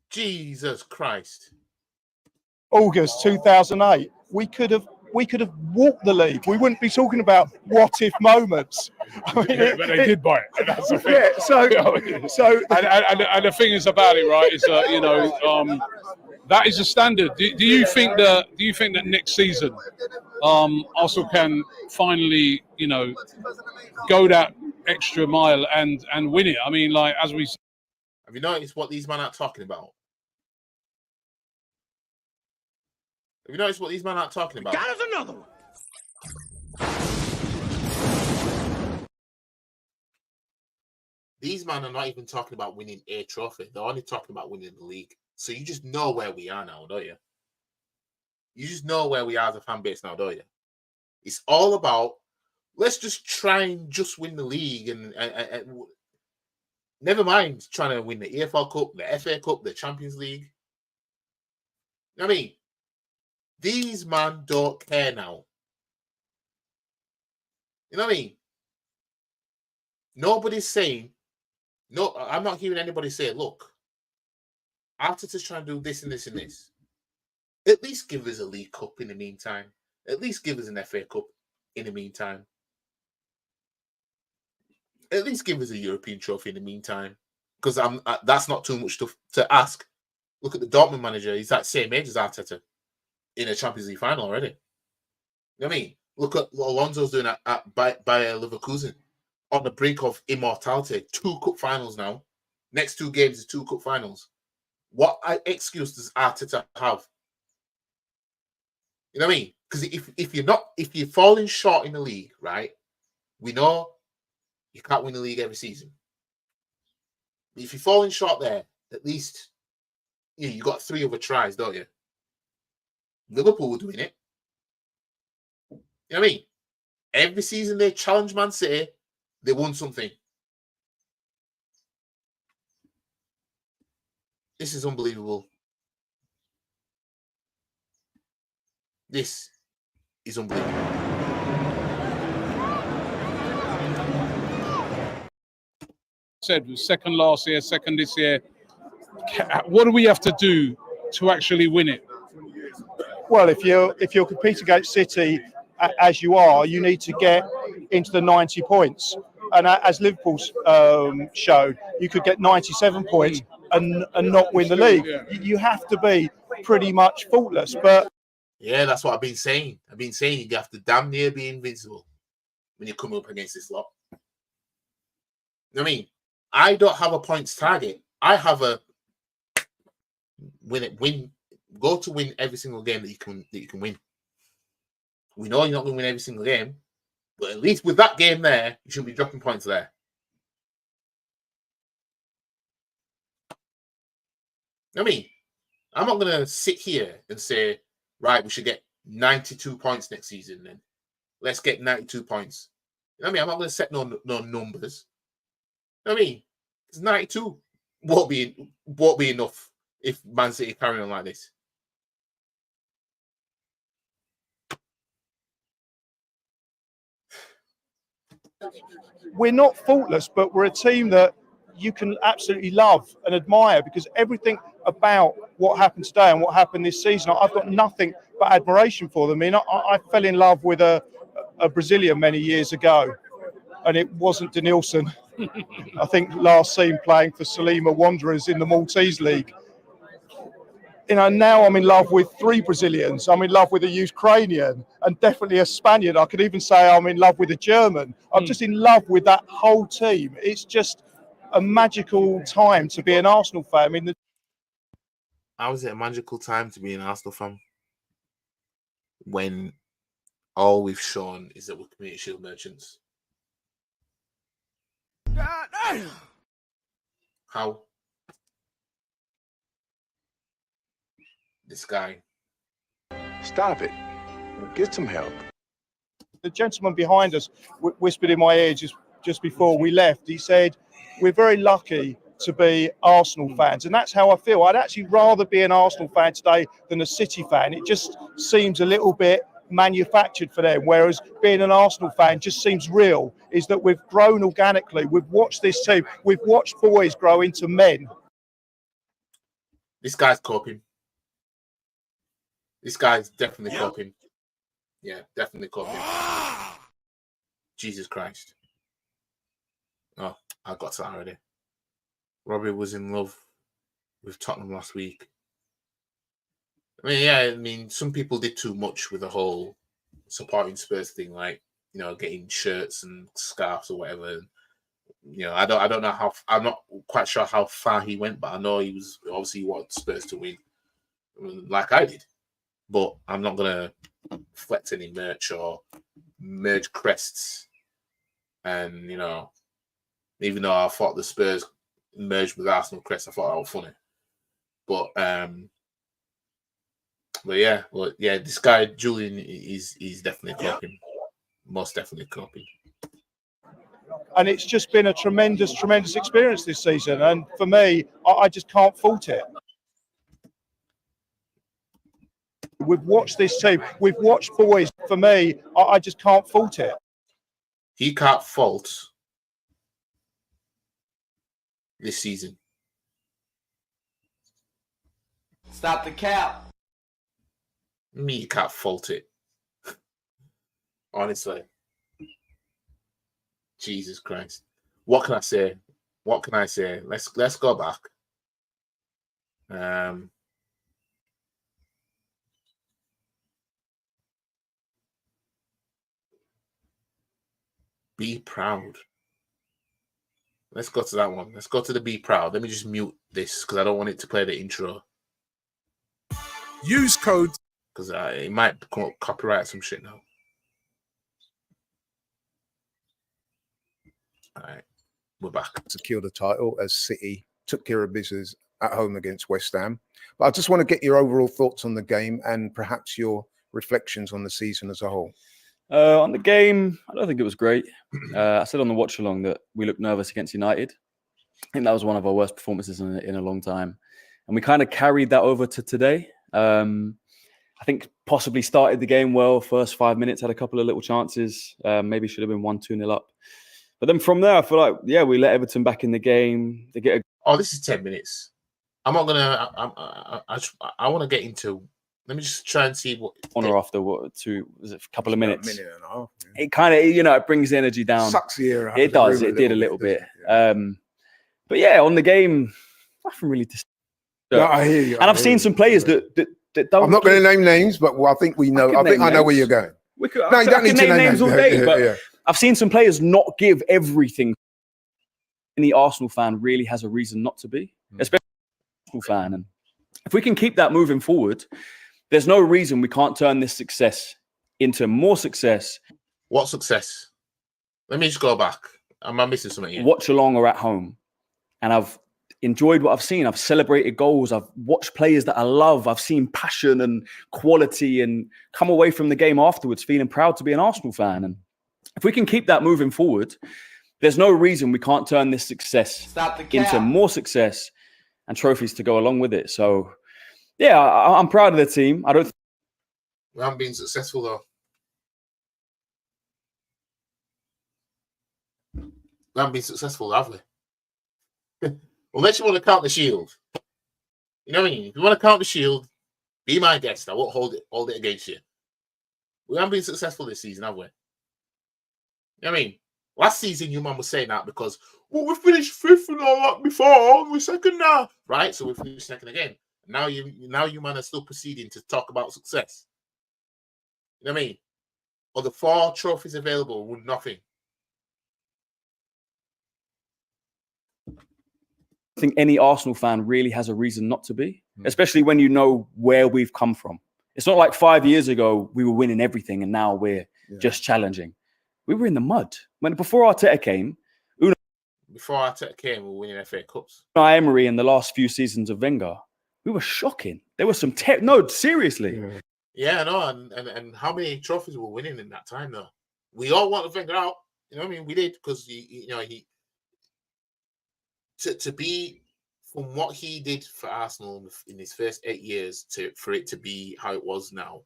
Jesus Christ. August 2008, we could have walked the league. We wouldn't be talking about what if moments. I mean, But they did buy it. That's the thing. Yeah, so And the thing is about it, right? Is that that is a standard. Do you think that next season, Arsenal can finally go that extra mile and win it. I mean, like, as we Have you noticed what these men are talking about? Have you noticed what these men are talking about? Got us another one. These men are not even talking about winning a trophy. They're only talking about winning the league. So you just know where we are now, don't you? You just know where we are as a fan base now, don't you? It's all about, let's just try and just win the league and never mind trying to win the EFL Cup, the FA Cup, the Champions League. I mean, these men don't care now. You know what I mean? Nobody's saying, no, I'm not hearing anybody say, look, Arteta's trying to do this and this and this. At least give us a League Cup in the meantime. At least give us an FA Cup in the meantime. At least give us a European trophy in the meantime. Because that's not too much to ask. Look at the Dortmund manager. He's that same age as Arteta in a Champions League final already. You know what I mean? Look at what Alonso's doing at Bayer Leverkusen. On the brink of immortality. 2 cup finals now. Next 2 games is 2 cup finals. What excuse does Arteta have? You know what I mean? Because if you're falling short in the league, right? We know you can't win the league every season. But if you're falling short there, at least you got 3 other tries, don't you? Liverpool were doing it. You know what I mean? Every season they challenged Man City, they won something. This is unbelievable. This is unbelievable. said, second last year, second this year. What do we have to do to actually win it? Well, if you're competing against City as you are, you need to get into the 90 points. And as Liverpool's showed, you could get 97 points and not win the league. You have to be pretty much faultless. But yeah, that's what I've been saying. I've been saying you have to damn near be invincible when you come up against this lot. You know what I mean? I don't have a points target. I have a win. Go to win every single game that you can win. We know you're not going to win every single game, but at least with that game there, you shouldn't be dropping points there. I mean, I'm not going to sit here and say, right, we should get 92 points next season then. Let's get 92 points. You know what I mean? I'm not going to set no numbers. You know what I mean? Because 92 won't be enough if Man City carry on like this. we're not faultless, but we're a team that you can absolutely love and admire, because everything about what happened today and what happened this season, I've got nothing but admiration for them. I mean, I fell in love with a Brazilian many years ago, and it wasn't Denilson. I think last seen playing for Salima Wanderers in the Maltese League. You know, now I'm in love with 3 Brazilians. I'm in love with a Ukrainian and definitely a Spaniard. I could even say I'm in love with a German. I'm just in love with that whole team. It's just a magical time to be an Arsenal fan. I mean, how is it a magical time to be an Arsenal fan when all we've shown is that we're Community Shield merchants? God damn. How? This guy. Stop it. Get some help. the gentleman behind us whispered in my ear just before we left. He said, we're very lucky to be Arsenal fans. And that's how I feel. I'd actually rather be an Arsenal fan today than a City fan. It just seems a little bit manufactured for them, whereas being an Arsenal fan just seems real. Is that we've grown organically. We've watched this team. We've watched boys grow into men. This guy's coping. This guy's definitely coping. Yeah, definitely coping. Jesus Christ. Oh, I got to that already. Robbie was in love with Tottenham last week. I mean, some people did too much with the whole supporting Spurs thing, like, getting shirts and scarves or whatever. I don't know how. I'm not quite sure how far he went, but I know he was obviously wanted Spurs to win, like I did. But I'm not gonna flex any merch or merge crests. And even though I thought the Spurs merged with Arsenal crest, I thought that was funny. But yeah, this guy Julian is definitely coping, most definitely coping. And it's just been a tremendous experience this season. And for me, I just can't fault it. We've watched this team. We've watched boys. For me, I just can't fault it. He can't fault this season. Stop the cap. Me can't fault it. Honestly. Jesus Christ. What can I say? What can I say? Let's go back. Be proud. Let's go to that one. Let's go to the be proud. Let me just mute this because I don't want it to play the intro. Use code because it might copyright some shit now. All right, we're back. Secure the title as City took care of business at home against West Ham. But I just want to get your overall thoughts on the game and perhaps your reflections on the season as a whole. On the game, I don't think it was great. I said on the watch along that we looked nervous against United. I think that was one of our worst performances in a long time. And we kind of carried that over to today. I think possibly started the game well. First 5 minutes, had a couple of little chances. Maybe should have been 1-2-0 up. But then from there, I feel like, yeah, we let Everton back in the game. They get this is 10 minutes. I'm not gonna. I want to get into. Let me just try and see what. Honor after a couple of minutes. A minute and a half. Yeah. It kind of, it brings the energy down. Sucks the air out. It does. It did a little bit. Yeah. But yeah, on the game, nothing really to. No, I hear you. And I've seen some players that don't. I'm not going to name names, but I think we know. I think I know where you're going. You don't need to name names all day, but I've seen some players not give everything. Any Arsenal fan really has a reason not to be, especially Arsenal fan. And if we can keep that moving forward, there's no reason we can't turn this success into more success. What success? Let me just go back. Am I missing something here? Watch along or at home. And I've enjoyed what I've seen. I've celebrated goals. I've watched players that I love. I've seen passion and quality and come away from the game afterwards feeling proud to be an Arsenal fan. And if we can keep that moving forward, there's no reason we can't turn this success into more success and trophies to go along with it. So, yeah, I'm proud of the team. We haven't been successful, though. We haven't been successful, have we? Unless you want to count the shield. You know what I mean? If you want to count the shield, be my guest. I won't hold it against you. We haven't been successful this season, have we? You know what I mean? Last season, your man was saying that because, we finished fifth and all that before. We're second now. Right? So we finished second again. Now you man are still proceeding to talk about success. You know what I mean? Or the 4 trophies available with nothing. I think any Arsenal fan really has a reason not to be, especially when you know where we've come from. It's not like 5 years ago we were winning everything and now we're just challenging. We were in the mud. Before Arteta came, we were winning FA Cups. Unai Emery in the last few seasons of Wenger, we were shocking. There was some no, seriously. Yeah, I know. And how many trophies were winning in that time, though? We all wanted Wenger out. You know what I mean? We did because he to be from what he did for Arsenal in his first 8 years for it to be how it was now.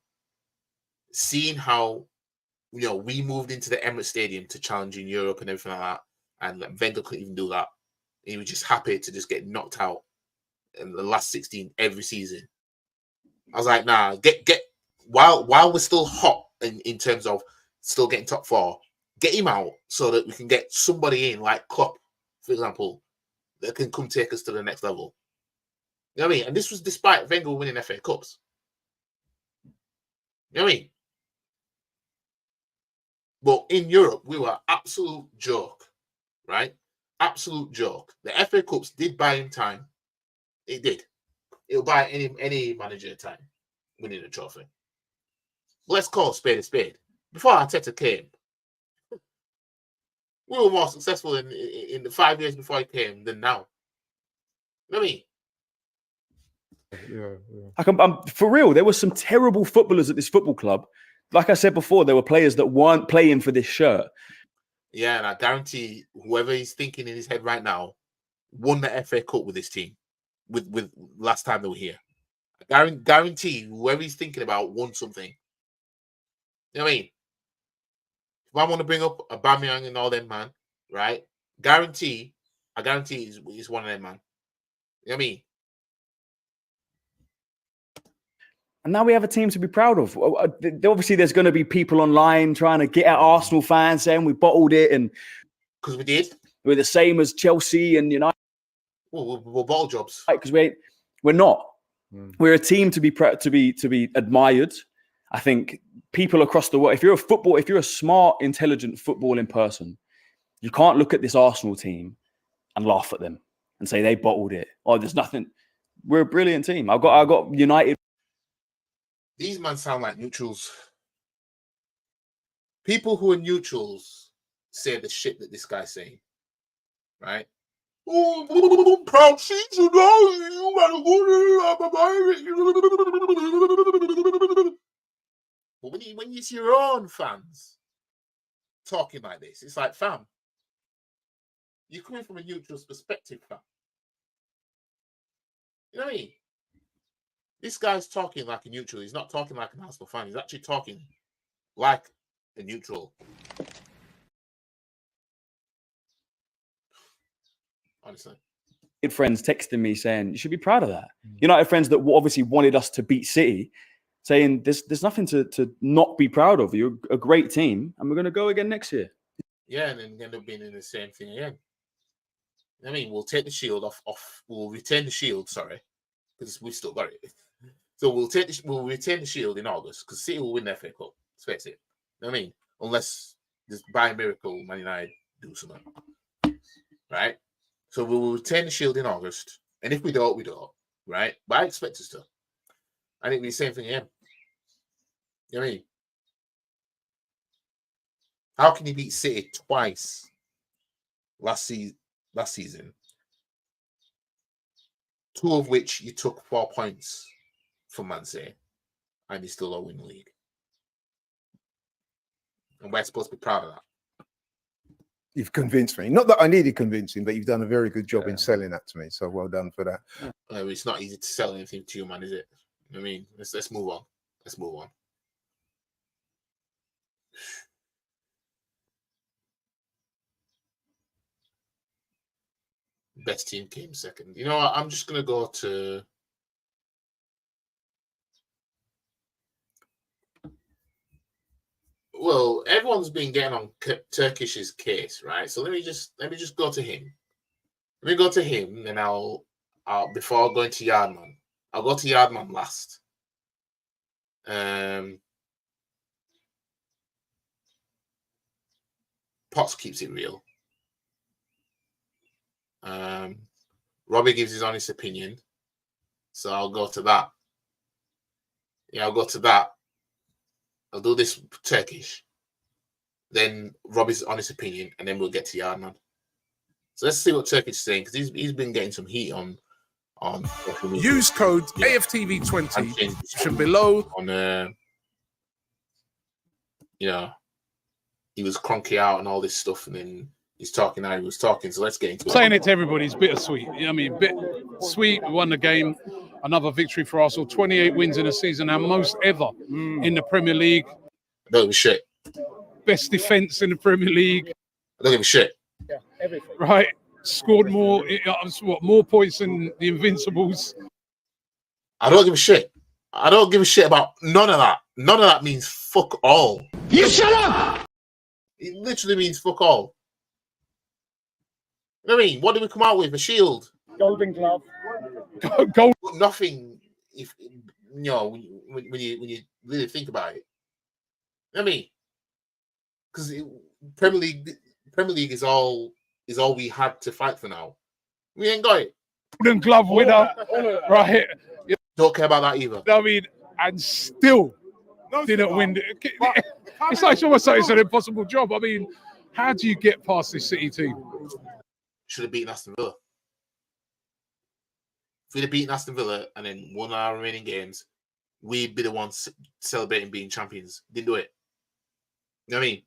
Seeing how we moved into the Emirates Stadium to challenge in Europe and everything like that, and Wenger couldn't even do that. He was just happy to just get knocked out in the last 16 every season. I was like, nah, get while we're still hot in terms of still getting top 4, get him out so that we can get somebody in like Klopp, for example, that can come take us to the next level. You know what I mean? And this was despite Wenger winning FA Cups. You know what I mean? But in Europe, we were absolute joke, right? absolute joke. The FA Cups did buy him time. It did. It'll buy any manager time winning a trophy. Let's call a spade a spade. Before Arteta came, we were more successful in the 5 years before he came than now. You know what I mean? Yeah. For real, there were some terrible footballers at this football club. Like I said before, there were players that weren't playing for this shirt. Yeah, and I guarantee whoever he's thinking in his head right now won the FA Cup with this team. With last time they were here. I guarantee whoever he's thinking about won something. You know what I mean? If I want to bring up Aubameyang and all them, man, right? I guarantee he's one of them, man. You know what I mean? And now we have a team to be proud of. Obviously, there's going to be people online trying to get at Arsenal fans saying we bottled it, and because we did. We're the same as Chelsea and United. Well, we're ball jobs. Because we're not. We're a team to be admired. I think people across the world, if you're a smart, intelligent footballing person, you can't look at this Arsenal team and laugh at them and say they bottled it. Oh, there's nothing. We're a brilliant team. I got United. These men sound like neutrals. People who are neutrals say the shit that this guy's saying, right? Oh, proud season. But when you see your own fans talking like this, it's like, fam, you're coming from a neutral's perspective, fam. You know what I mean? This guy's talking like a neutral. He's not talking like an Arsenal fan. He's actually talking like a neutral. Honestly. Friends texting me saying, you should be proud of that. United friends that obviously wanted us to beat City, saying there's nothing to not be proud of. You're a great team, and we're going to go again next year. Yeah, and then end up being in the same thing again. I mean, we'll take the shield off. We'll retain the shield, sorry, because we've still got it. So we'll retain the shield in August because City will win their FA Cup. Let's face it. You know what I mean? Unless just by miracle, Man United do something. Right? So we'll retain the shield in August. And if we don't, we don't. Right? But I expect us to. And it'll be the same thing again. You know what I mean? How can you beat City twice last season? 2 of which you took 4 points from Man City, and you still don't win the league. And we're supposed to be proud of that. You've convinced me. Not that I needed convincing, but you've done a very good job in selling that to me. So well done for that. It's not easy to sell anything to you, man, is it? I mean, let's move on. Let's move on. Best team came second. You know what? I'm just going to go to... Well, everyone's been getting on Turkish's case, right? So let me just go to him. Let me go to him, and I'll before going to Yardman. I'll go to Yardman last. Potts keeps it real. Robbie gives his honest opinion, so I'll go to that. Yeah, I'll go to that. I'll do this Turkish, then Robbie's honest opinion, and then we'll get to Yardman. So let's see what Turkish is saying, because he's been getting some heat on social media. Use code AFTV20 below. On he was cronky out and all this stuff, and then he's talking how he was talking. So let's get into it. Saying it to everybody is bittersweet. You know what I mean? Bit sweet. We won the game. Another victory for Arsenal. 28 wins in a season, our most ever in the Premier League. I don't give a shit. Best defense in the Premier League. I don't give a shit. Yeah, everything. Right. Scored more points than the Invincibles. I don't give a shit. I don't give a shit about none of that. None of that means fuck all. You shut up! It literally means fuck all. You know what I mean? What did we come out with? A shield. Golden glove. Gold. Nothing. If when you really think about it, you know what I mean, because Premier League is all is all we had to fight for now. We ain't got it. Golden Glove winner, right? Don't care about that either. I mean, and still didn't win. It's like almost like it's an impossible job. I mean, how do you get past this City team? Should have beaten Aston Villa. If we'd have beaten Aston Villa and then won our remaining games, we'd be the ones celebrating being champions. Didn't do it. You know what I mean?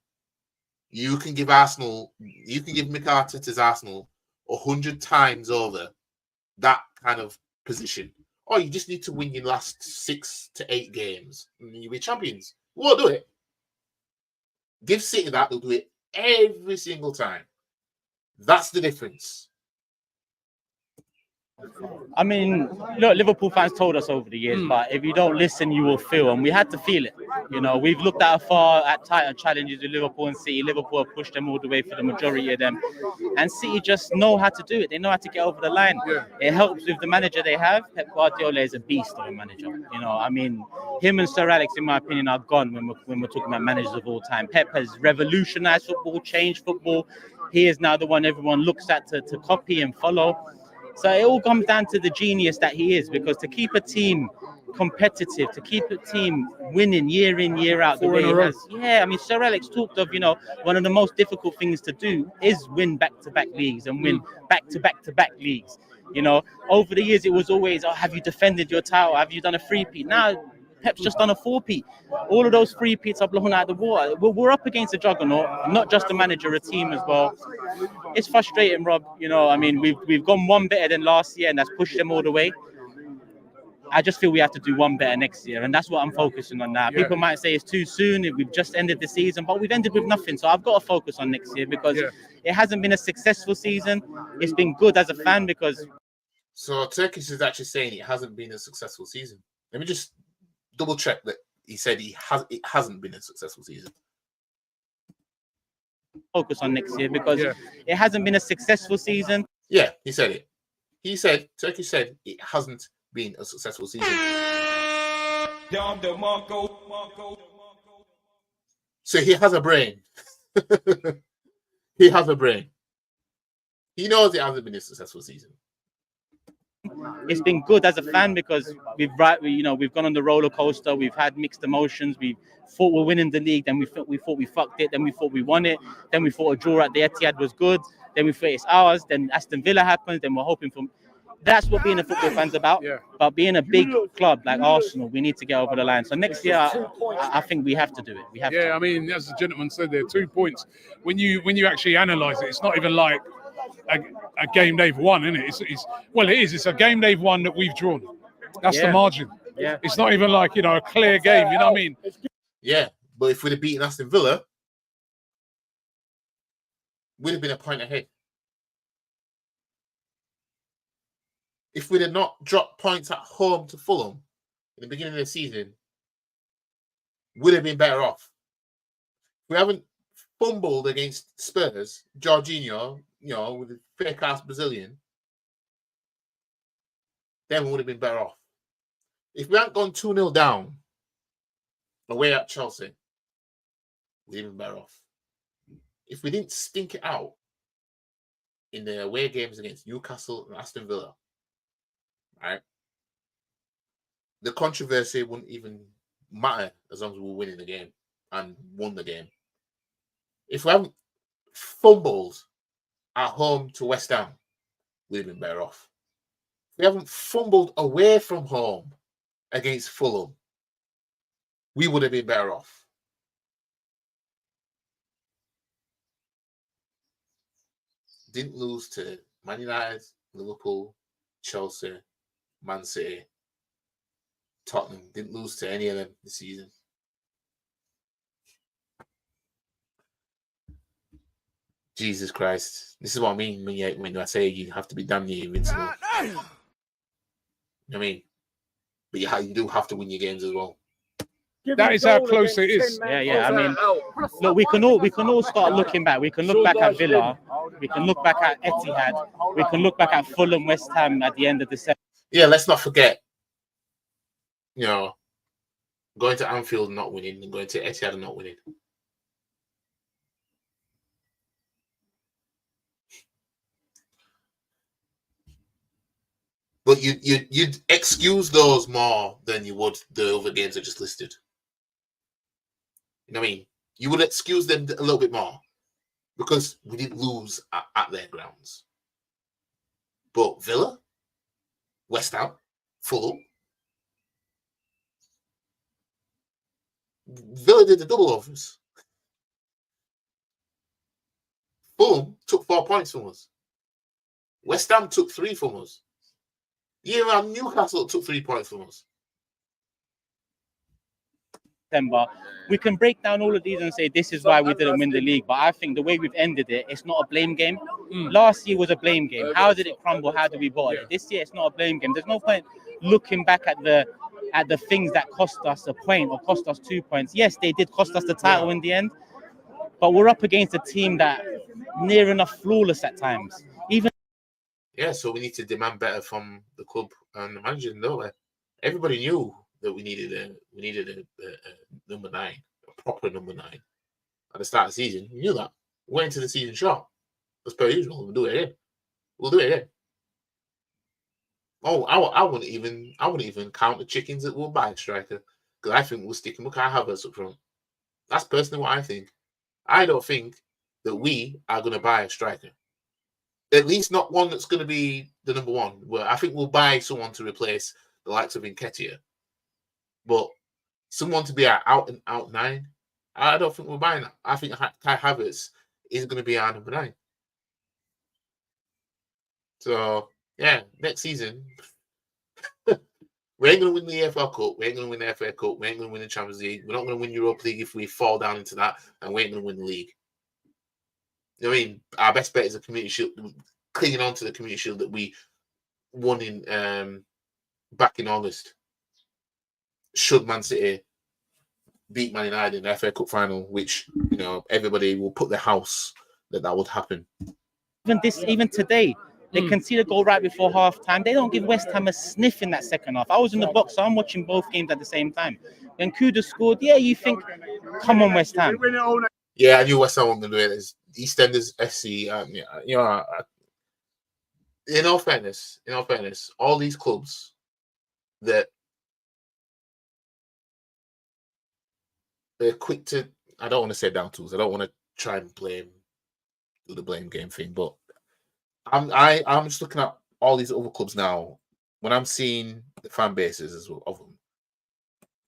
You can give Mikel Arteta's Arsenal 100 times over that kind of position. Oh, you just need to win your last 6 to 8 games and you'll be champions. We won't do it. Give City that, they'll do it every single time. That's the difference. I mean, look, Liverpool fans told us over the years, but if you don't listen, you will feel, and we had to feel it. You know, we've looked at tighter challenges with Liverpool and City. Liverpool have pushed them all the way for the majority of them, and City just know how to do it. They know how to get over the line. Yeah. It helps with the manager they have. Pep Guardiola is a beast of a manager. You know, I mean, him and Sir Alex, in my opinion, are gone when we're talking about managers of all time. Pep has revolutionized football, changed football. He is now the one everyone looks at to copy and follow. So it all comes down to the genius that he is, because to keep a team competitive, to keep a team winning year in, year out, the way he has. Yeah, I mean, Sir Alex talked of, you know, one of the most difficult things to do is win back-to-back leagues and win back-to-back leagues. You know, over the years, it was always, oh, have you defended your title? Have you done a three-peat? Now, Pep's just done a 4-peat. All of those 3-peats are blown out of the water. We're up against a juggernaut, not just a manager, a team as well. It's frustrating, Rob. You know, I mean, we've gone one better than last year, and that's pushed them all the way. I just feel we have to do one better next year, and that's what I'm focusing on now. Yeah. People might say it's too soon, we've just ended the season, but we've ended with nothing. So I've got to focus on next year, because it hasn't been a successful season. It's been good as a fan because... So Turkish is actually saying it hasn't been a successful season. Let me just double check that he said it hasn't been a successful season. Focus on next year because it hasn't been a successful season. Yeah, he said it. Turkish said it hasn't been a successful season. So he has a brain. He has a brain. He knows it hasn't been a successful season. It's been good as a fan because we've gone on the roller coaster. We've had mixed emotions. We thought we're winning the league, then we thought we fucked it, then we thought we won it, then we thought a draw at the Etihad was good, then we thought it's ours, then Aston Villa happens, then we're hoping for... That's what being a football fan's about. Yeah. But being a big club like Arsenal, we need to get over the line. So next year, I think we have to do it. We have to. I mean, as the gentleman said, there are 2 points. When you actually analyse it, it's not even like a game they've won, isn't it? It is. It's a game they've won that we've drawn. That's the margin. Yeah. It's not even like, a clear game. You know what I mean? Yeah, but if we'd have beaten Aston Villa, we'd have been a point ahead. If we'd have not dropped points at home to Fulham in the beginning of the season, we'd have been better off. We haven't fumbled against Spurs, Jorginho, with a fake-ass Brazilian, then we would have been better off. If we hadn't gone 2-0 down away at Chelsea, we'd have been better off. If we didn't stink it out in the away games against Newcastle and Aston Villa, right, the controversy wouldn't even matter as long as we were winning the game and won the game. If we haven't fumbled at home to West Ham, we'd have been better off. If we haven't fumbled away from home against Fulham, we would have been better off. Didn't lose to Man United, Liverpool, Chelsea, Man City, Tottenham. Didn't lose to any of them this season. Jesus Christ. This is what I mean when I say you have to be damn near invincible. You know what I mean? But you do have to win your games as well. That is how close it is. Yeah. I mean, look, we can all start looking back. We can look back at Villa. We can look back at Etihad. We can look back at Fulham, West Ham at the end of the season. Yeah, let's not forget, going to Anfield and not winning, and going to Etihad and not winning. But you'd excuse those more than you would the other games I just listed. You know what I mean? You would excuse them a little bit more because we didn't lose at their grounds. But Villa, West Ham, Fulham, Villa did the double overs. Fulham took 4 points from us. West Ham took 3 from us. Even Newcastle took 3 points from us. September, we can break down all of these and say this is why we didn't win the league. But I think the way we've ended it, it's not a blame game. Last year was a blame game. How did it crumble? How do we bottle it? This year, it's not a blame game. There's no point looking back at the things that cost us a point or cost us 2 points. Yes, they did cost us the title in the end, but we're up against a team that near enough flawless at times. Yeah, so we need to demand better from the club and the manager. No, everybody knew that we needed a number 9, a proper number 9 at the start of the season. We knew that. We went into the season short. As per usual, we'll do it again. We'll do it again. Oh, I wouldn't even count the chickens that will buy a striker because I think we'll stick him. Look, I have us up front. That's personally what I think. I don't think that we are going to buy a striker. At least not one that's going to be the number 1. Well, I think we'll buy someone to replace the likes of Nketiah. But someone to be an out-and-out 9, I don't think we're buying that. I think Kai Havertz is going to be our number 9. So, yeah, next season, we ain't going to win the EFL Cup. We ain't going to win the FA Cup. We ain't going to win the Champions League. We're not going to win Europa League if we fall down into that. And we ain't going to win the league. You know what I mean? Our best bet is a Community Shield, clinging on to the Community Shield that we won in back in August. Should Man City beat Man United in the FA Cup final, which, you know, everybody will put their house that would happen. Even today, they concede a goal right before half time. They don't give West Ham a sniff in that second half. I was in the box, so I'm watching both games at the same time. When Kuda scored, yeah, you think, come on, West Ham. Yeah, I knew West Ham wasn't going to do it. It's EastEnders SC. You know, in all fairness, all these clubs that they're quick to, I don't want to say down tools. I don't want to try and do the blame game thing, but I'm just looking at all these other clubs now. When I'm seeing the fan bases as well of them,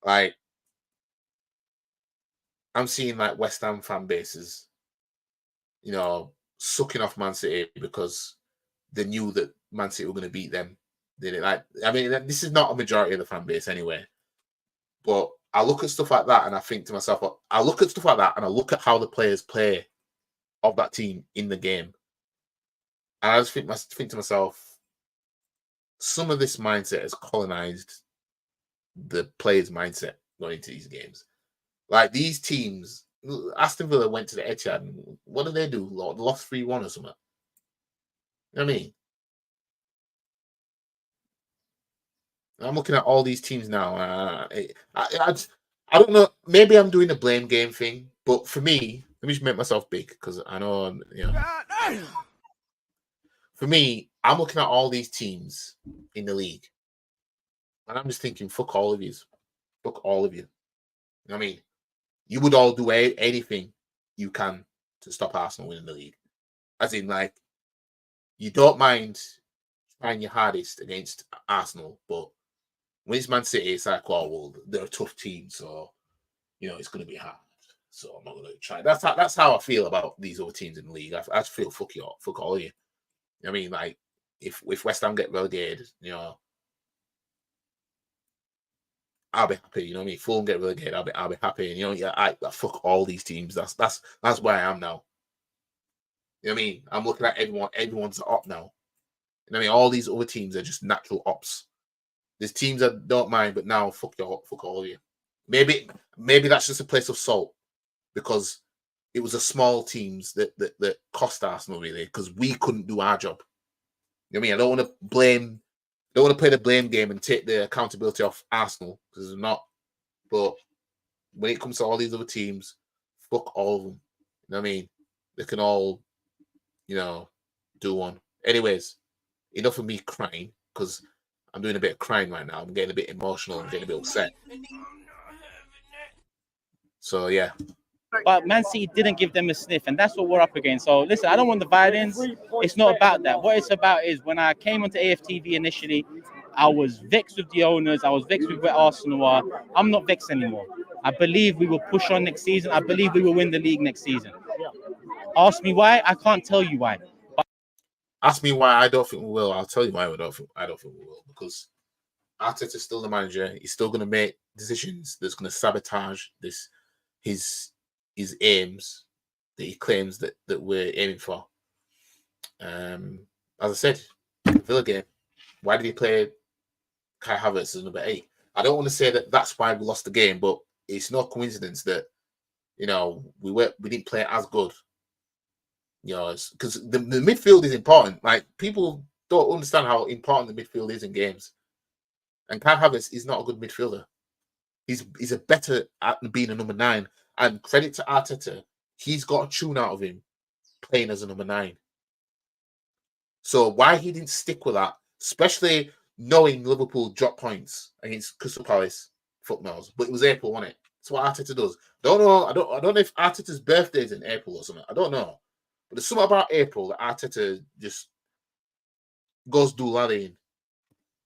like I'm seeing like West Ham fan bases, you know, sucking off Man City because they knew that Man City were going to beat them. I mean, this is not a majority of the fan base anyway, but I look at stuff like that and I think to myself, I look at how the players play of that team in the game. And I just think to myself, some of this mindset has colonized the players' mindset going into these games. Like these teams, Aston Villa went to the Etihad. And what did they do? Lost 3-1 or something. You know what I mean? I'm looking at all these teams now. I don't know. Maybe I'm doing a blame game thing, but for me, let me just make myself big because I know, you know. For me, I'm looking at all these teams in the league, and I'm just thinking, fuck all of you. Fuck all of you. You know what I mean? You would all do anything you can to stop Arsenal winning the league. As in, like, you don't mind trying your hardest against Arsenal, but when it's Man City, it's like, oh, well, they're a tough team, so, you know, it's going to be hard. So I'm not going to try. That's how I feel about these other teams in the league. I just feel fuck all of you. You know what I mean? Like, if West Ham get relegated, you know, I'll be happy. You know what I mean? Fulham get relegated, I'll be happy. And you know, yeah, I fuck all these teams. That's where I am now. You know what I mean? I'm looking at everyone's up now. You know what I mean? All these other teams are just natural ops. There's teams that don't mind, but now fuck all of you. Maybe that's just a place of salt because it was the small teams that cost Arsenal really because we couldn't do our job. You know what I mean? I don't want to play the blame game and take the accountability off Arsenal because they're not. But when it comes to all these other teams, fuck all of them. You know what I mean? They can all, you know, do one. Anyways, enough of me crying because I'm doing a bit of crying right now. I'm getting a bit emotional. I'm getting a bit upset. So yeah. But Man City didn't give them a sniff, and that's what we're up against. So listen, I don't want the violence. It's not about that. What it's about is when I came onto AFTV initially, I was vexed with the owners. I was vexed with where Arsenal are. I'm not vexed anymore. I believe we will push on next season. I believe we will win the league next season. Ask me why. I can't tell you why. But ask me why I don't think we will. I'll tell you why I don't think we will. Because Arteta's still the manager. He's still going to make decisions that's going to sabotage his aims that he claims that we're aiming for. As I said, Villa game. Why did he play Kai Havertz as number 8? I don't want to say that that's why we lost the game, but it's no coincidence that we didn't play as good. Because the midfield is important. Like, people don't understand how important the midfield is in games. And Kai Havertz is not a good midfielder. He's a better at being a number 9. And credit to Arteta, he's got a tune out of him playing as a number 9. So why he didn't stick with that, especially knowing Liverpool dropped points against Crystal Palace, fuck knows. But it was April, wasn't it? That's what Arteta does. I don't know if Arteta's birthday is in April or something. I don't know. But there's something about April that Arteta just goes do-laddying.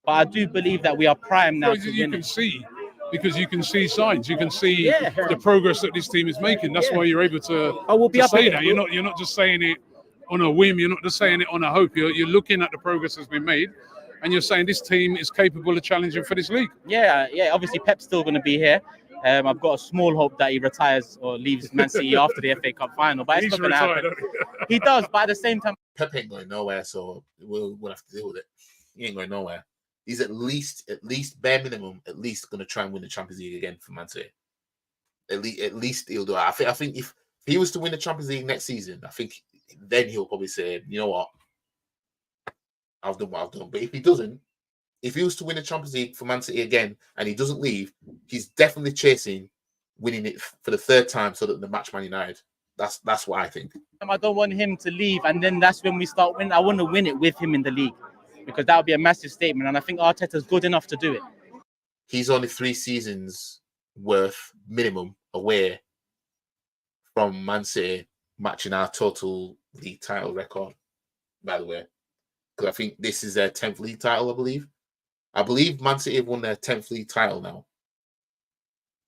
But I do believe that we are primed now. You can see, because you can see signs. You can see the progress that this team is making. That's why you're able to say that. You're not just saying it on a whim. You're not just saying it on a hope. You're looking at the progress that's been made, and you're saying this team is capable of challenging for this league. Yeah. Obviously, Pep's still going to be here. I've got a small hope that he retires or leaves Man City after the FA Cup final, but it's not going to happen. He does, but at the same time, Pep ain't going nowhere, so we'll have to deal with it. He ain't going nowhere. He's at least bare minimum, going to try and win the Champions League again for Man City. At least he'll do it. I think if he was to win the Champions League next season, I think then he'll probably say, you know what, I've done what I've done. But if he doesn't, if he was to win the Champions League for Man City again and he doesn't leave, he's definitely chasing winning it for the 3rd time so that the match Man United. That's what I think. I don't want him to leave, and then that's when we start winning. I want to win it with him in the league, because that would be a massive statement, and I think Arteta's good enough to do it. He's only 3 seasons worth minimum away from Man City matching our total league title record, by the way. Because I think this is their 10th league title, I believe. I believe Man City have won their 10th league title now.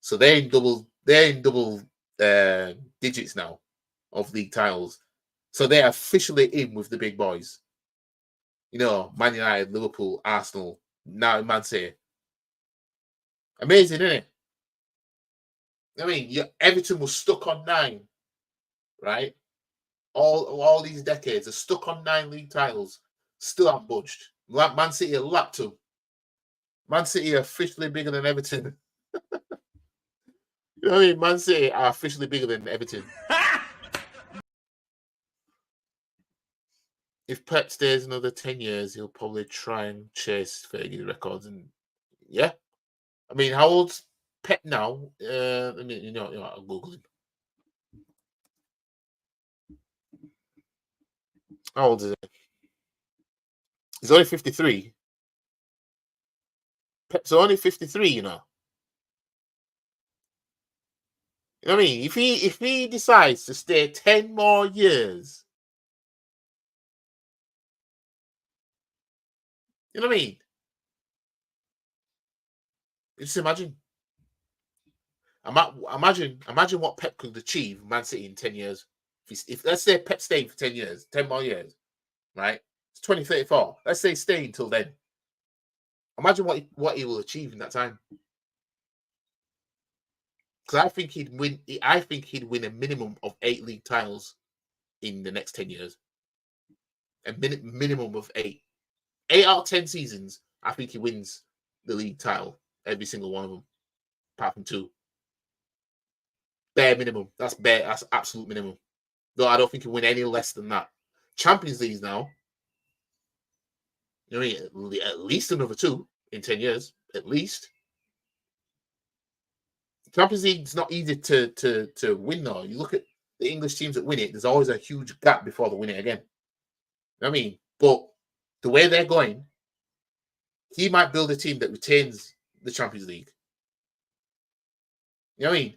So they're in double digits now of league titles. So they're officially in with the big boys. Man United, Liverpool, Arsenal, now Man City. Amazing, isn't it? I mean, Everton was stuck on 9, right? All these decades, are stuck on 9 league titles, still haven't budged. Man City are lapped them. Man City are officially bigger than Everton. You know what I mean? Man City are officially bigger than Everton. If Pep stays another 10 years, he'll probably try and chase Fergie's records. And yeah, I mean, how old's Pep now? I mean, I'll Google him. How old is he? He's only 53. Pep's only 53, You know what I mean? If he decides to stay 10 more years, you know what I mean? Just imagine. Imagine what Pep could achieve Man City in 10 years. If let's say Pep staying for 10 years, 10 more years, right? It's 2034. Let's say stay until then. Imagine what he will achieve in that time. Because I think he'd win a minimum of 8 league titles in the next 10 years. A minimum of 8. 8 out of 10 seasons, I think he wins the league title. Every single one of them. Apart from 2. Bare minimum. That's absolute minimum. No, I don't think he'll win any less than that. Champions League now. You know what I mean? At least another 2 in 10 years. At least. Champions League's not easy to win, though. You look at the English teams that win it, there's always a huge gap before they win it again. You know what I mean? But the way they're going, he might build a team that retains the Champions League. You know what I mean?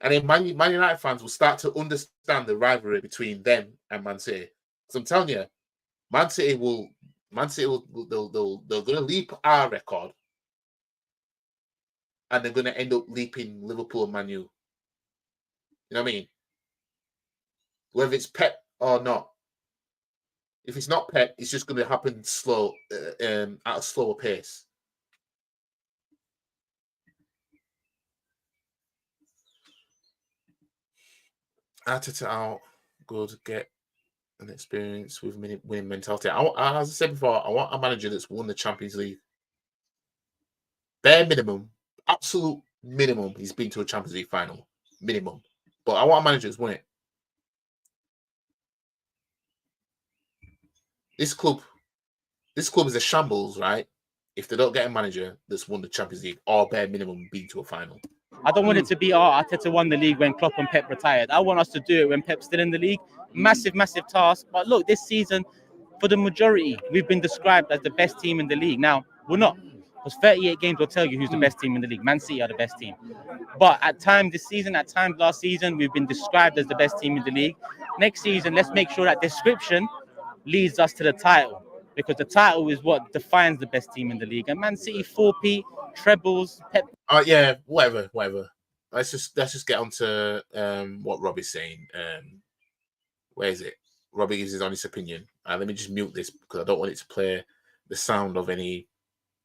And then Man United fans will start to understand the rivalry between them and Man City. Because I'm telling you, Man City will they're going to leap our record, and they're going to end up leaping Liverpool and Man U. You know what I mean? Whether it's Pep or not. If it's not Pep, it's just going to happen slow, at a slower pace. Arteta out, good, get an experience with winning mentality. As I said before, I want a manager that's won the Champions League. Bare minimum, absolute minimum, he's been to a Champions League final. Minimum. But I want a manager that's won it. This club is a shambles, right? If they don't get a manager that's won the Champions League or bare minimum been to a final. I don't want it to be, Arteta won the league when Klopp and Pep retired. I want us to do it when Pep's still in the league. Massive task. But look, this season, for the majority, we've been described as the best team in the league. Now, we're not. Because 38 games will tell you who's the best team in the league. Man City are the best team. But at times this season, at times last season, we've been described as the best team in the league. Next season, let's make sure that description leads us to the title. Because the title is what defines the best team in the league. And Man City, 4P, trebles, Pep. Yeah, whatever. Let's just get on to what Robbie's saying. Where is it? Robbie gives his honest opinion. Let me just mute this because I don't want it to play the sound of any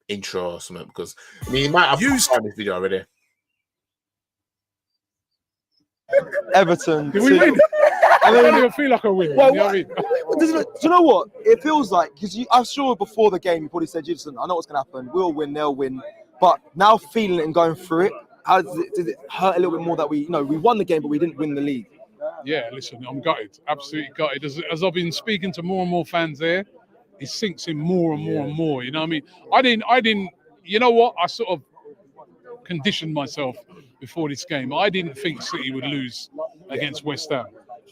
intro or something. Because I mean, you might have used this video already. Everton. Did we win? I don't even feel like a win. Well, you know what I mean? do you know what? It feels like, because I'm sure before the game you probably said, listen, I know what's going to happen. We'll win, they'll win. But now feeling it and going through it, how did it hurt a little bit more that we won the game, but we didn't win the league? Yeah, listen, I'm gutted. Absolutely gutted. As I've been speaking to more and more fans there, it sinks in more and more and more. You know what I mean? I didn't, you know what? I sort of conditioned myself before this game. I didn't think City would lose against West Ham.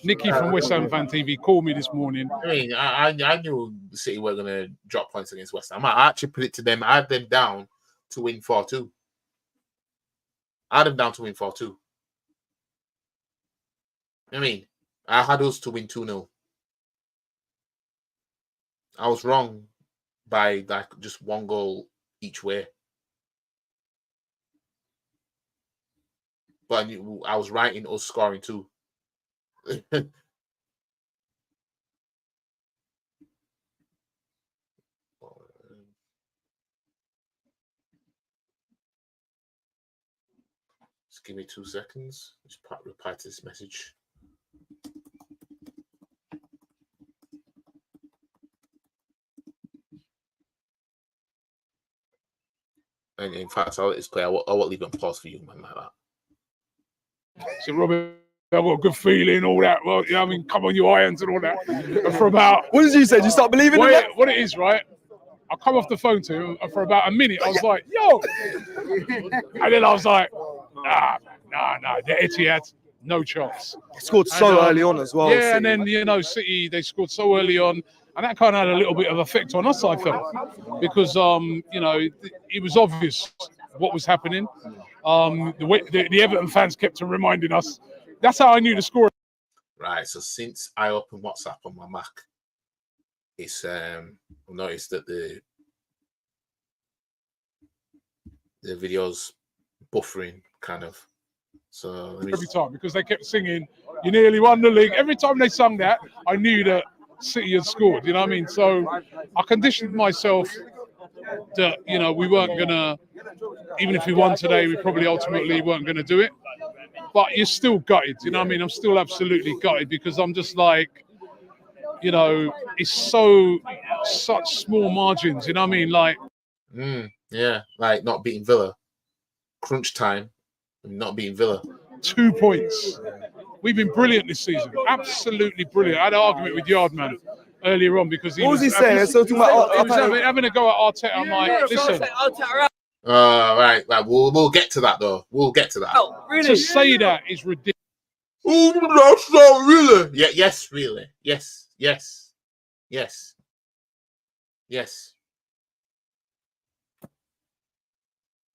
Nicky from West Ham Fan TV called me this morning. I mean, I knew City were going to drop points against West Ham. I actually predicted them. I had them down to win 4-2. I had them down to win 4-2. I mean, I had us to win 2-0. I was wrong by like just one goal each way. But I was right in us scoring too. Just give me 2 seconds. Just reply to this message. And in fact, I'll let this play. I won't leave it on pause for you, man, like that. So, Robert, I've got a good feeling, all that. Well, you know, I mean, come on, you irons and all that. For about. What did you say? Did you start believing in that? What it is, right? I come off the phone to him for about a minute. I was like, yo. And then I was like, nah, the Etihad, no chance. They scored so early on as well. Yeah, City. and then, you know, City, they scored so early on. And that kind of had a little bit of effect on us, I felt. Because, you know, it was obvious what was happening. The Everton fans kept on reminding us. That's how I knew the score. Right, so since I opened WhatsApp on my Mac, it's I noticed that the video's buffering kind of. So every time, because they kept singing, "You nearly won the league." Every time they sung that, I knew that City had scored. You know what I mean? So I conditioned myself that, you know, we weren't gonna, even if we won today, we probably ultimately weren't gonna do it. But you're still gutted, you know what I mean? I'm still absolutely gutted because I'm just like, you know, it's such small margins, you know what I mean? Like, yeah, like not beating Villa, crunch time, not beating Villa. 2 points. We've been brilliant this season, absolutely brilliant. I had an argument with Yardman earlier on because he was he saying? He was having a go at Arteta. I'm like, listen. Right. We'll get to that though. We'll get to that. Oh, really? To say that is ridiculous. Oh, that's not really. Yeah. Yes. Really. Yes.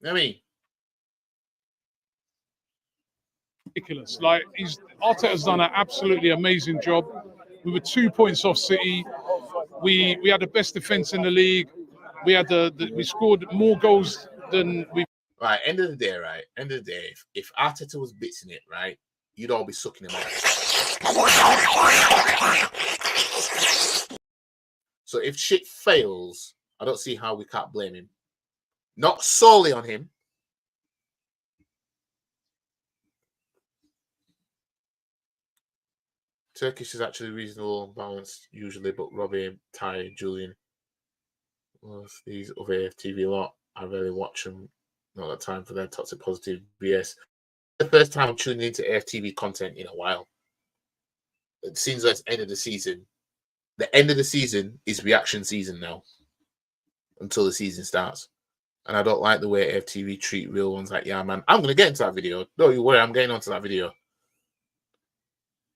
You know what I mean? Ridiculous. Like Arteta's done an absolutely amazing job. We were 2 points off City. We had the best defense in the league. We had we scored more goals than we. Right, end of the day, right? End of the day, if Arteta was bitsing it, right, you'd all be sucking him out. So if shit fails, I don't see how we can't blame him. Not solely on him. Turkish is actually reasonable, balanced usually, but Robbie, Ty, Julian, well, these other TV lot, I really watch them. Not got time for their toxic positive BS. The first time I'm tuning into AFTV content in a while. It seems like it's end of the season. The end of the season is reaction season now. Until the season starts. And I don't like the way AFTV treat real ones like, yeah, man, I'm going to get into that video. Don't you worry, I'm getting onto that video.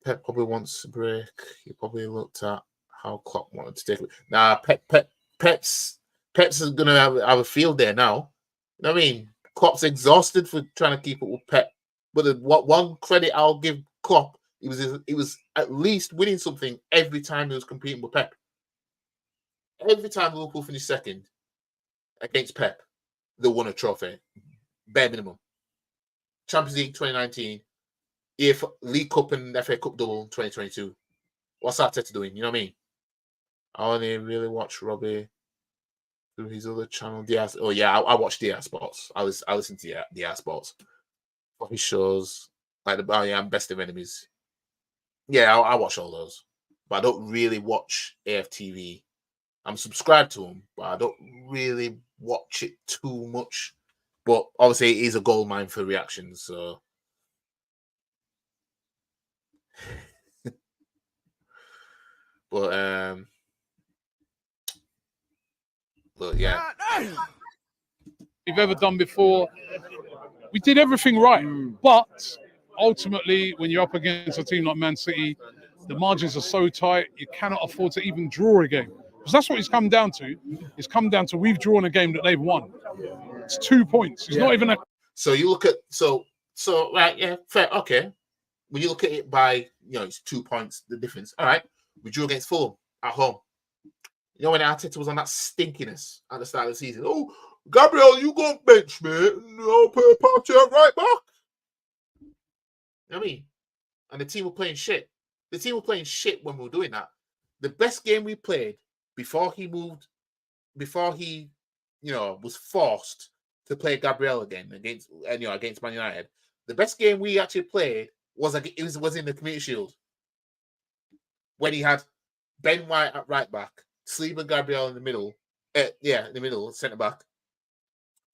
Pep probably wants a break. He probably looked at how Klopp wanted to take it. Nah, Pep's is going to have a field there now. You know what I mean? Klopp's exhausted for trying to keep up with Pep. But what one credit I'll give Klopp, he was at least winning something every time he was competing with Pep. Every time Liverpool finished second against Pep, they won a trophy. Bare minimum. Champions League 2019, League Cup and FA Cup double 2022. What's Arteta doing? You know what I mean? I only really watch Robbie through his other channel, Diaz. Oh yeah, I watch Diaz Sports. I listen to Diaz Sports. For his shows, like Best of Enemies. Yeah, I watch all those, but I don't really watch AFTV. I'm subscribed to them, but I don't really watch it too much. But obviously, it is a gold mine for reactions. So, but yeah, We've ever done before. We did everything right, but ultimately, when you're up against a team like Man City, the margins are so tight, you cannot afford to even draw a game. Because that's what it's come down to. It's come down to we've drawn a game that they've won. It's 2 points. It's not even a. So you look at so right, yeah, fair, okay. When you look at it by it's 2 points the difference. All right, we drew against Fulham at home. You know when Arteta was on that stinkiness at the start of the season. Oh, Gabriel, you got bench, man. No, put a party right back. You know what I mean? And the team were playing shit. The team were playing shit when we were doing that. The best game we played before he was forced to play Gabriel again against Man United. The best game we actually played was in the Community Shield when he had Ben White at right back, Saliba and Gabriel in the middle. In the middle, centre back.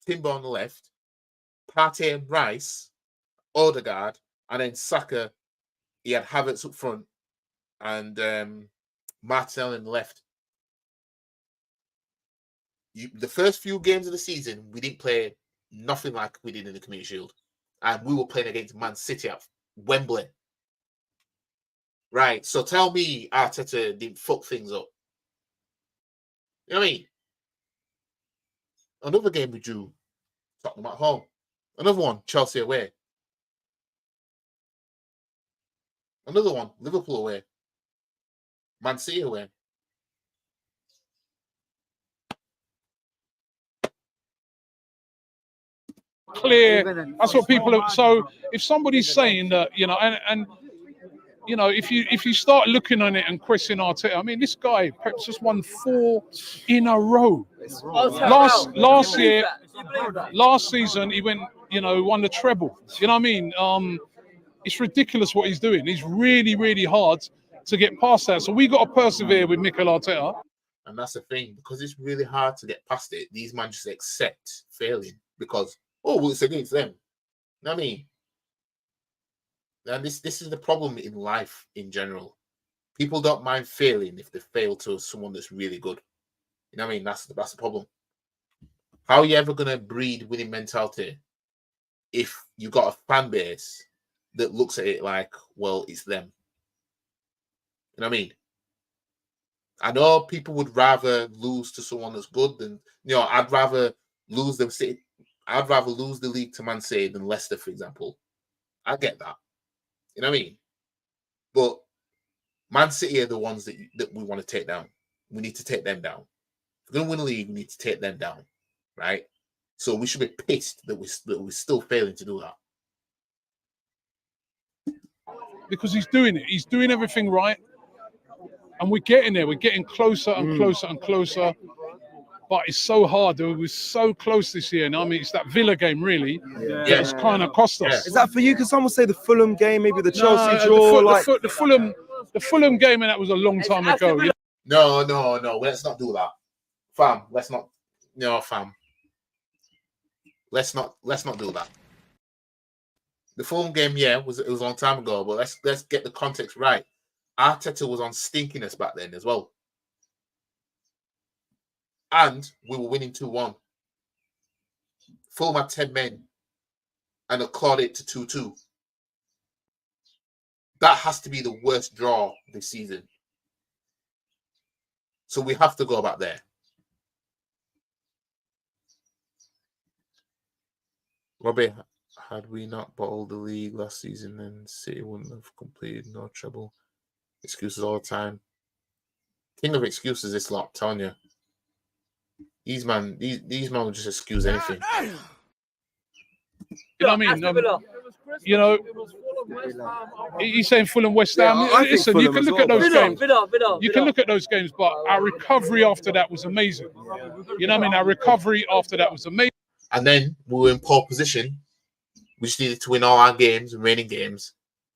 Timber on the left, Partey and Rice, Odegaard, and then Saka. He had Havertz up front and Martinelli on the left. The first few games of the season, we didn't play nothing like we did in the Community Shield. And we were playing against Man City at Wembley. Right, so tell me Arteta didn't fuck things up. You know what I mean? Another game we drew, Tottenham at home. Another one, Chelsea away. Another one, Liverpool away. Man City away. Clear. That's what people are. So if somebody's saying that, and if you start looking on it and questioning Arteta, I mean, this guy Pep's just won 4 in a row. Last season he went, won the treble. You know what I mean? It's ridiculous what he's doing. He's really, really hard to get past that. So we got to persevere with Mikel Arteta. And that's the thing, because it's really hard to get past it. These men just accept failing because, it's against them. You know what I mean? And this is the problem in life in general. People don't mind failing if they fail to someone that's really good. You know what I mean? That's the problem. How are you ever going to breed winning mentality if you got a fan base that looks at it like, well, it's them? You know what I mean? I know people would rather lose to someone that's good than, I'd rather lose them sitting. I'd rather lose the league to Man City than Leicester, for example. I get that. You know what I mean? But Man City are the ones that we want to take down. We need to take them down. If we're going to win a league, we need to take them down, right? So we should be pissed that we're still failing to do that. Because he's doing it. He's doing everything right. And we're getting there. We're getting closer and closer and closer. But it's so hard. We were so close this year. And I mean, it's that Villa game, really. Yeah. It's kind of cost us. Is that for you? Because someone say the Fulham game, maybe the Chelsea draw. The Fulham game, and that was a long time ago. No. Let's not do that, fam. Let's not. No, fam. Let's not do that. The Fulham game, it was a long time ago. But let's get the context right. Arteta was on stinkiness back then as well. And we were winning 2-1. Fulham had 10 men and it clawed it to 2-2. That has to be the worst draw this season. So we have to go back there. Robbie, had we not bottled the league last season, then City wouldn't have completed no treble. Excuses all the time. King of excuses, this lot, I'm telling you. These man will just excuse anything. You know what I mean? You know, he's saying Fulham, West Ham. Listen, you can look at those games. You can look at those games, but our recovery after that was amazing. You know what I mean? Our recovery after that was amazing. And then we were in poor position. We just needed to win all our games, remaining games.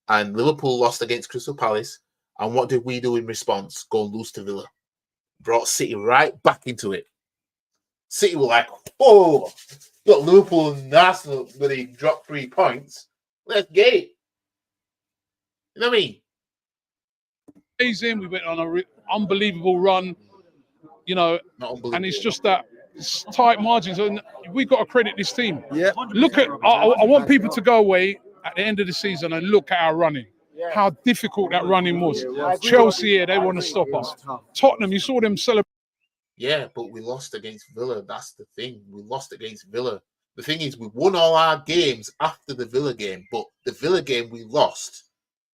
And Liverpool lost against Crystal Palace. And what did we do in response? Go and lose to Villa. Brought City right back into it. City were like, whoa, look, Liverpool and Arsenal, where they dropped 3 points. Let's get it. You know what I mean? Amazing. We went on an unbelievable run, you know, and it's just that it's tight margins. And we've got to credit this team. Yeah. Look at, I want people to go away at the end of the season and look at our running. How difficult that running was. Chelsea here, they want to stop us. Tottenham, you saw them celebrate. Yeah, but we lost against Villa. That's the thing. We lost against Villa. The thing is, we won all our games after the Villa game, but the Villa game we lost,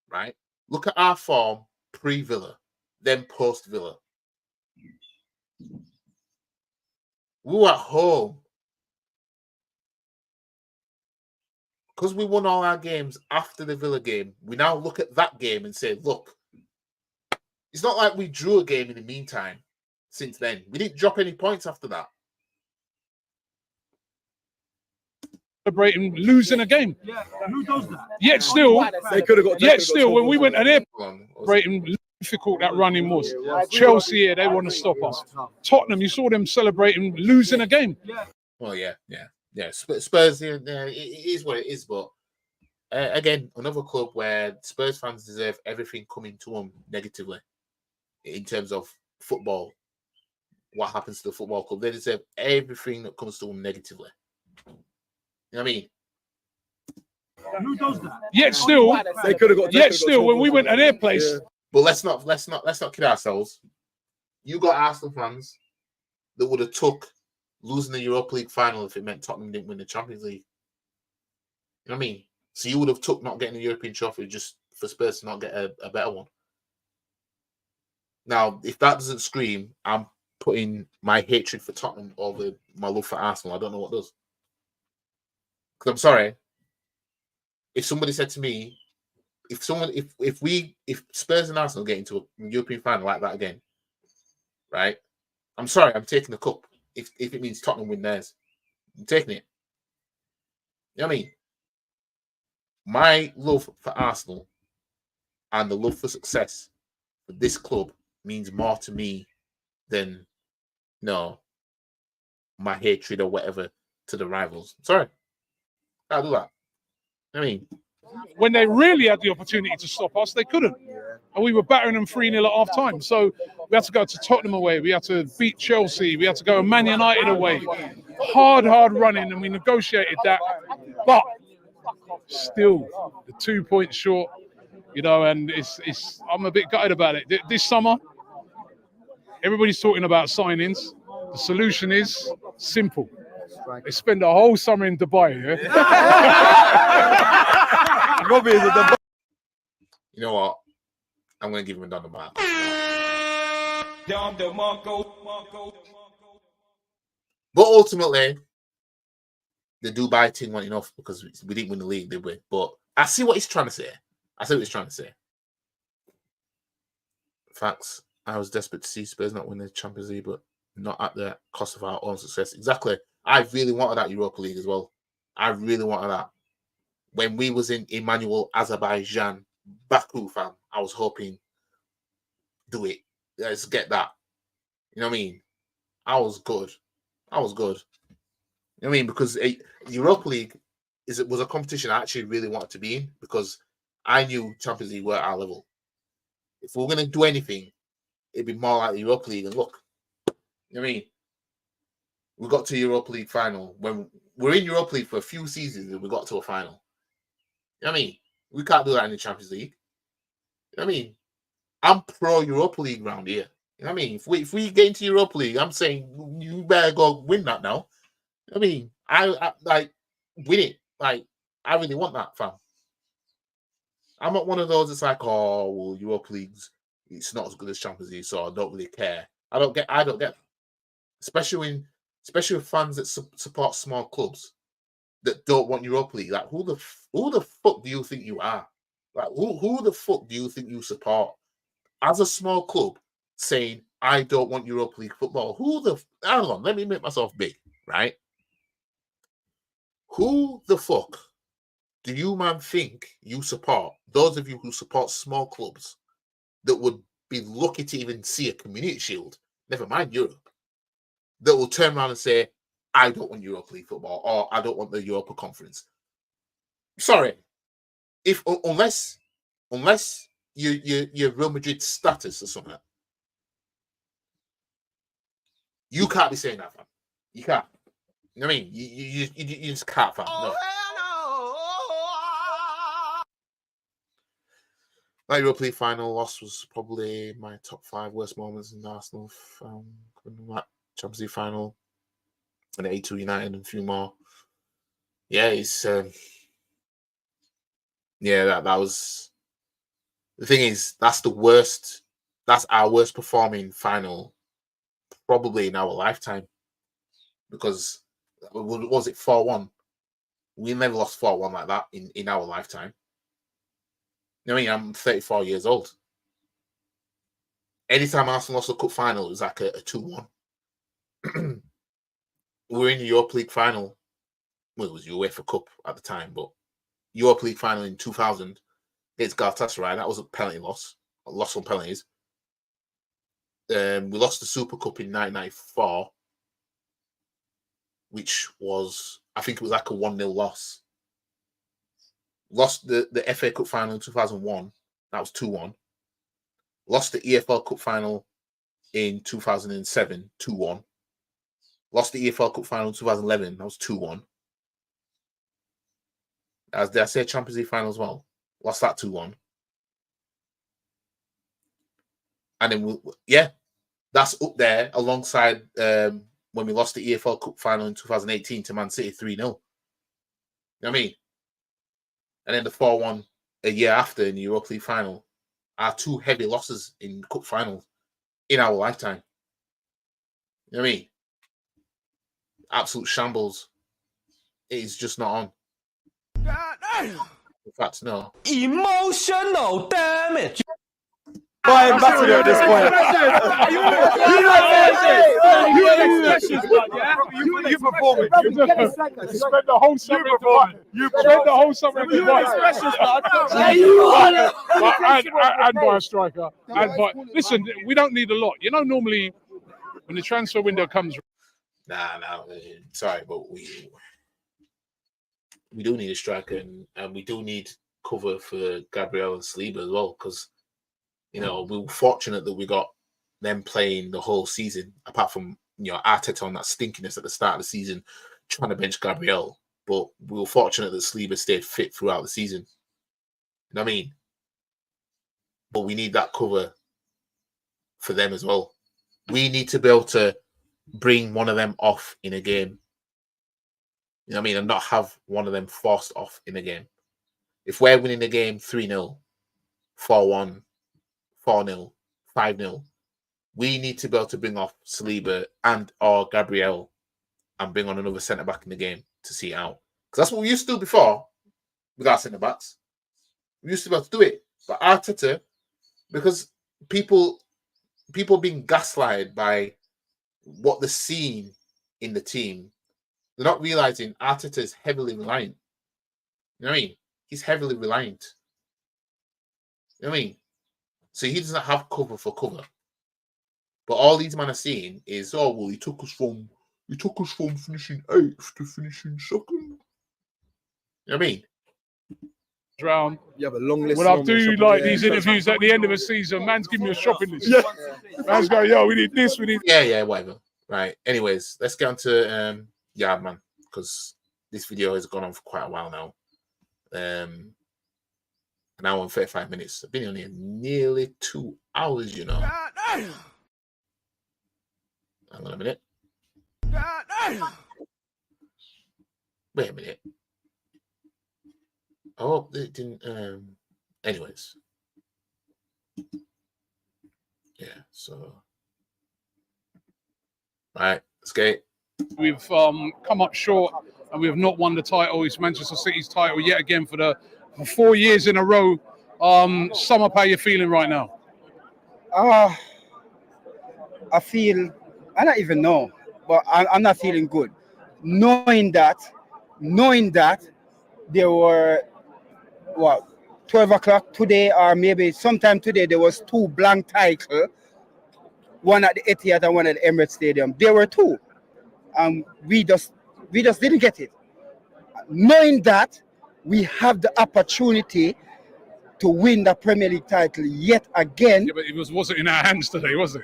right? Look at our form pre-Villa, then post-Villa. We were at home. Because we won all our games after the Villa game, we now look at that game and say, look, it's not like we drew a game in the meantime. Since then, we didn't drop any points after that. Celebrating losing a game. Yeah, who does that? Yet still, they could have got. Yet still, when we went an air, celebrating difficult that running was. Chelsea here, they want to stop us. Tottenham, you saw them celebrating losing a game. Well, yeah. Spurs, it is what it is. But again, another club where Spurs fans deserve everything coming to them negatively in terms of football. What happens to the football club? They deserve everything that comes to them negatively. You know what I mean? Who does that? Yet still, they could have got. Yet still, when we went to their place. Yeah. But let's not kid ourselves. You got Arsenal fans that would have took losing the Europa League final if it meant Tottenham didn't win the Champions League. You know what I mean? So you would have took not getting the European trophy just for Spurs to not get a better one. Now, if that doesn't scream, I'm putting my hatred for Tottenham over my love for Arsenal. I don't know what does. Because I'm sorry. If somebody said to me, if Spurs and Arsenal get into a European final like that again, right? I'm sorry, I'm taking the cup. If it means Tottenham win theirs, I'm taking it. You know what I mean? My love for Arsenal and the love for success for this club means more to me than my hatred or whatever to the rivals. Sorry. I'll do that. I mean, when they really had the opportunity to stop us, they couldn't. And we were battering them 3-0 at half time. So we had to go to Tottenham away. We had to beat Chelsea. We had to go Man United away. Hard running, and we negotiated that. But still, the 2 points short, and it's I'm a bit gutted about it. This summer, everybody's talking about signings. The solution is simple. They spend the whole summer in Dubai. Yeah? Robbie is a You know what? I'm going to give him another mark. But ultimately, the Dubai thing wasn't enough because we didn't win the league, did we? But I see what he's trying to say. Facts. I was desperate to see Spurs not win the Champions League, but not at the cost of our own success. Exactly. I really wanted that Europa League as well. I really wanted that. When we was in Emmanuel Azerbaijan, Baku, fam, I was hoping, do it. Let's get that. You know what I mean? I was good. You know what I mean? Because Europa League was a competition I actually really wanted to be in because I knew Champions League were at our level. If we were going to do anything, it'd be more like the Europa League. And look, you know what I mean? We got to Europa League final. When we're in Europa League for a few seasons and we got to a final. You know what I mean? We can't do that in the Champions League. You know what I mean? I'm pro Europa League round here. You know what I mean? If we get into Europa League, I'm saying you better go win that now. You know what I mean? I like win it. Like I really want that, fam. I'm not one of those that's like, oh, well, Europa League's it's not as good as Champions League, so I don't really care. I don't get. Especially with fans that support small clubs that don't want Europa League. Like who the fuck do you think you are? Like who the fuck do you think you support? As a small club saying I don't want Europa League football. Hang on, let me make myself big, right? Who the fuck do you man think you support? Those of you who support small clubs that would be lucky to even see a Community Shield, never mind Europe, that will turn around and say, I don't want Europa League football or I don't want the Europa Conference. Sorry. Unless you're Real Madrid status or something, you can't be saying that, fam. You can't. You know what I mean? You just can't, fam. No. That Europa League final loss was probably my top 5 worst moments in the Arsenal Champions League final and the A2 United and a few more. Yeah, it's that was the thing is that's our worst performing final probably in our lifetime because was it 4-1? We never lost 4-1 like that in our lifetime. You know what I mean? I'm 34 years old. Anytime Arsenal lost a cup final, it was like a 2-1. We were in the Europa League final. Well, it was UEFA Cup at the time, but Europa League final in 2000 against Galatasaray. That was a penalty loss. A loss on penalties. We lost the Super Cup in 1994, which was, I think it was like a 1-0 loss. Lost the FA Cup final in 2001. That was 2-1. Lost the EFL Cup final in 2007, 2-1. Lost the EFL Cup final in 2011. That was 2-1. Did I say Champions League final as well? Lost that 2-1. And then, that's up there alongside when we lost the EFL Cup final in 2018 to Man City 3-0. You know what I mean? And then the 4-1 a year after in the Europa League final are 2 heavy losses in cup finals in our lifetime. You know what I mean? Absolute shambles. It is just not on. In fact, no. Emotional damage. Buying battery at this point. You performing. You spent the whole summer in Dubai. You spent the whole summer in Dubai. And buy a striker. Listen, we don't need a lot. You know, normally when the transfer window comes. Nah, sorry, but we do need a striker and we do need cover for Gabriel and Saliba as well because, you know, we were fortunate that we got them playing the whole season, apart from, you know, Arteta on that stinkiness at the start of the season, trying to bench Gabriel. But we were fortunate that Saliba stayed fit throughout the season. You know what I mean? But we need that cover for them as well. We need to be able to bring one of them off in a game You know what I mean? And not have one of them forced off in a game. If we're winning the game 3-0, 4-1, 4-0, 5-0, we need to be able to bring off Saliba and or Gabriel and bring on another centre back in the game to see it out. Because that's what we used to do before with our centre backs. We used to be able to do it. But Arteta, because people being gaslighted by what they're seeing in the team, they're not realizing Arteta is heavily reliant. You know what I mean? He's heavily reliant. You know what I mean? So he doesn't have cover for cover. But all these men are seeing is, oh well, he took us from finishing 8th to finishing 2nd. You know what I mean? Round. You have a long list. When I do like these interviews at the end of a season, man's giving me a shopping list. Yeah. Man's going, yo, we need this, we need. Yeah, whatever. Right. Anyways, let's get on to Yardman, because this video has gone on for quite a while now. An hour and 35 minutes. I've been on here nearly 2 hours, you know. Hang on a minute. Wait a minute. Oh, it didn't. Anyways. Yeah, so. Right, let's get it. We've come up short and we have not won the title. It's Manchester City's title yet again for 4 years in a row. Sum up how you're feeling right now. I feel, I don't even know, but I'm not feeling good. Knowing that there were, 12 o'clock today, or maybe sometime today, there was 2 blank titles, one at the Etihad and one at the Emirates Stadium. There were 2. We just didn't get it. Knowing that we have the opportunity to win the Premier League title yet again. Yeah, but it wasn't in our hands today, was it?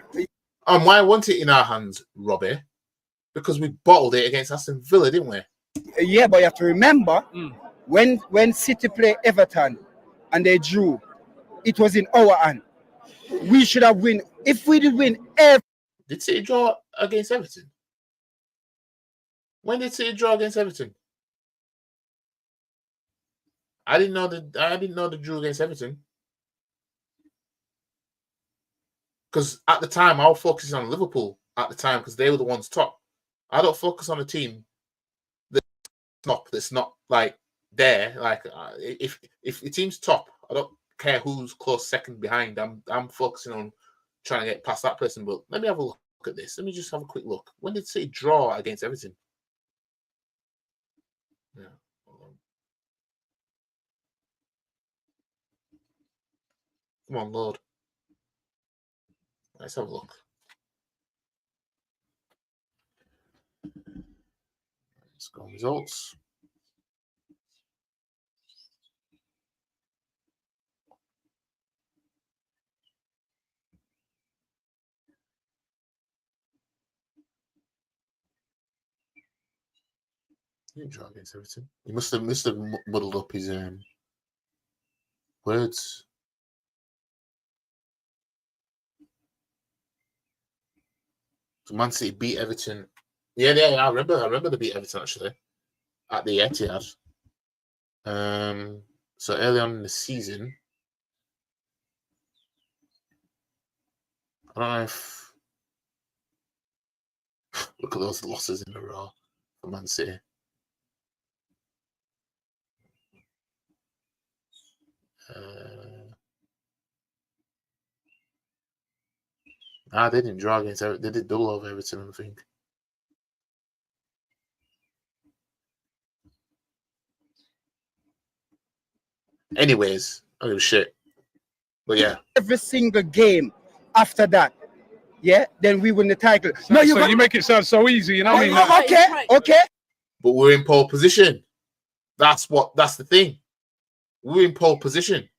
Why wasn't it in our hands, Robbie? Because we bottled it against Aston Villa, didn't we? Yeah, but you have to remember when City played Everton and they drew, it was in our hand. We should have win. If we did win Did City draw against Everton? When did City draw against Everton? I didn't know the drew against Everton. Because at the time I was focusing on Liverpool at the time because they were the ones top. I don't focus on a team that's not like there. Like if the team's top, I don't care who's close second behind. I'm focusing on trying to get past that person. But let me have a look at this. Let me just have a quick look. When did City draw against Everton? Yeah. Come on, Lord. Let's have a look. Let's go on results. He didn't draw against Everton. He must have muddled up his words. So Man City beat Everton. Yeah, I remember they beat Everton actually at the Etihad. So early on in the season, I don't know if look at those losses in a row for Man City. They didn't draw against Everton. They did double over Everton, I think. Anyways, I don't give a shit. But yeah. every single game after that, then we win the title. So you make it sound so easy, you know what I mean? Okay. But we're in pole position. That's the thing. We're in pole position.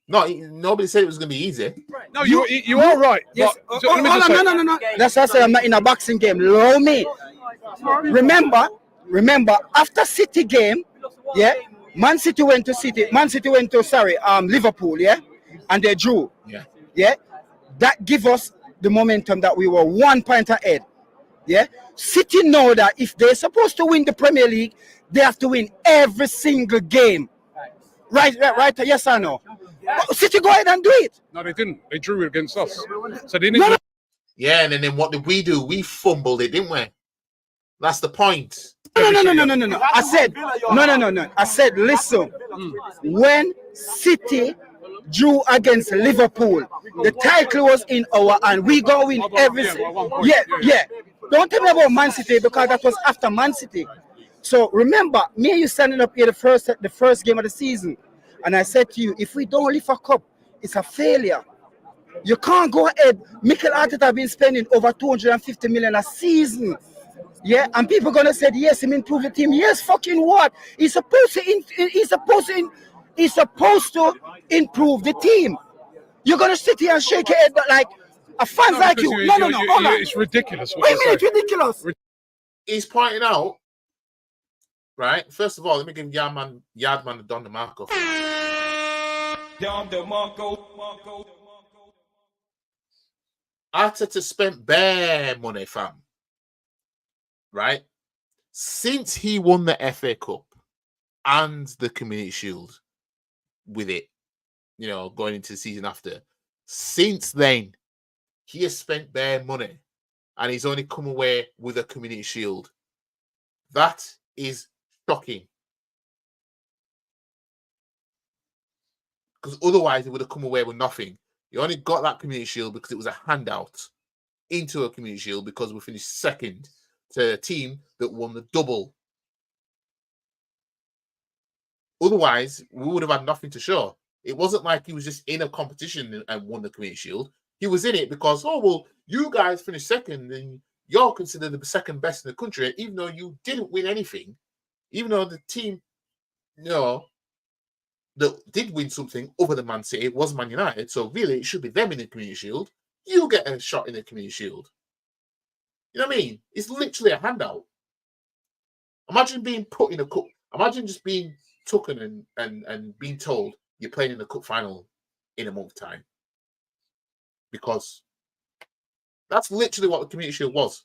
Nobody said it was going to be easy. No, you are right. Yes. But, No. That's why I say I'm not in a boxing game. Allow me. Remember, after City game, Man City went to Liverpool, and they drew. Yeah. That give us the momentum that we were 1 point ahead. Yeah. City know that if they're supposed to win the Premier League, They have to win every single game. Right? Yes or no? City go ahead and do it. No, they didn't. They drew it against us. So they didn't. Yeah, and then what did we do? We fumbled it, didn't we? That's the point. No. I said, no. I said, listen, when City drew against Liverpool, the title was in our hand. We go win every. Yeah. Don't tell me about Man City because that was after Man City. So remember, me and you standing up here the first game of the season, and I said to you, if we don't lift a cup, it's a failure. You can't go ahead. Mikel Arteta have been spending over 250 million a season. Yeah, and people gonna say yes, him improve the team. Yes, fucking what? He's supposed to improve the team. You're gonna sit here and shake your head like a fans like you. No. Hold on. It's ridiculous. Wait a minute, ridiculous. He's pointing out, right? First of all, let me give Yardman the Don DeMarco. Arteta spent bare money, fam. Right? Since he won the FA Cup and the Community Shield with it, going into the season after, since then, he has spent bare money and he's only come away with a Community Shield. That is shocking. Because otherwise, he would have come away with nothing. He only got that Community Shield because it was a handout into a Community Shield because we finished second to a team that won the double. Otherwise, we would have had nothing to show. It wasn't like he was just in a competition and won the Community Shield. He was in it because, you guys finished second and you're considered the second best in the country, even though you didn't win anything, even though the team, that did win something other than Man City, it was Man United. So really, it should be them in the Community Shield. You get a shot in the Community Shield. You know what I mean? It's literally a handout. Imagine being put in a cup. Imagine just being taken and being told you're playing in the cup final in a month's time. Because that's literally what the Community Shield was.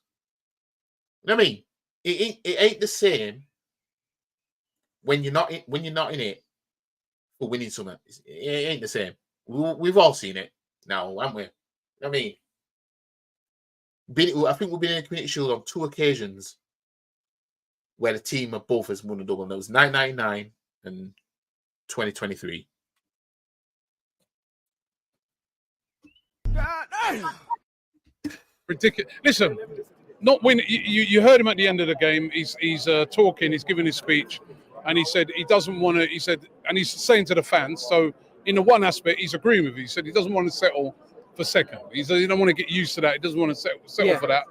You know what I mean? It ain't the same when you're not in it for winning something. It ain't the same. We've all seen it now, haven't we? You know what I mean? I think we've been in a Community Shield on 2 occasions where the team above has won a double. And that was 1999 and 2023. Ridiculous. Listen, not winning. You heard him at the end of the game. He's talking. He's giving his speech, and he said he doesn't want to. He said, and he's saying to the fans. So in the one aspect, he's agreeing with you. He said he doesn't want to settle for second. He said he don't want to get used to that. He doesn't want to settle for that.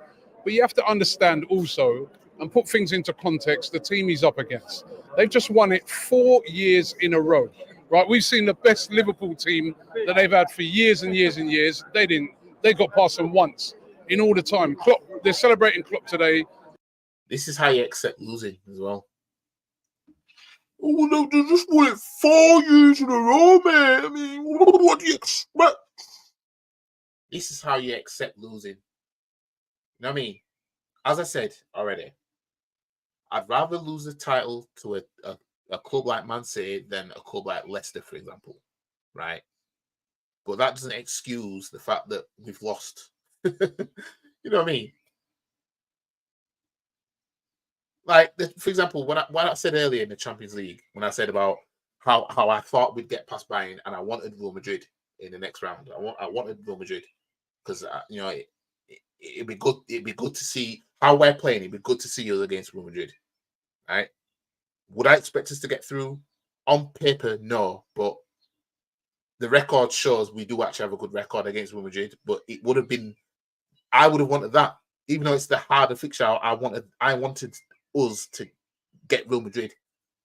But you have to understand also and put things into context. The team he's up against, they've just won it 4 years in a row. Right? We've seen the best Liverpool team that they've had for years and years and years. They didn't. They got past them once in all the time. Klopp, they're celebrating Klopp today. This is how you accept losing as well. Oh no, they just won it 4 years in a row, man. I mean, what do you expect? This is how you accept losing. You know what I mean? As I said already, I'd rather lose the title to a club like Man City than a club like Leicester, for example. Right? But that doesn't excuse the fact that we've lost. You know what I mean? Like, for example, when I said earlier in the Champions League, when I said about how I thought we'd get past Bayern and I wanted Real Madrid in the next round. I wanted Real Madrid because it'd be good. It'd be good to see how we're playing. It'd be good to see us against Real Madrid, right? Would I expect us to get through? On paper, no, but the record shows we do actually have a good record against Real Madrid. But it would have been, I would have wanted that, even though it's the harder fixture. I wanted us to get Real Madrid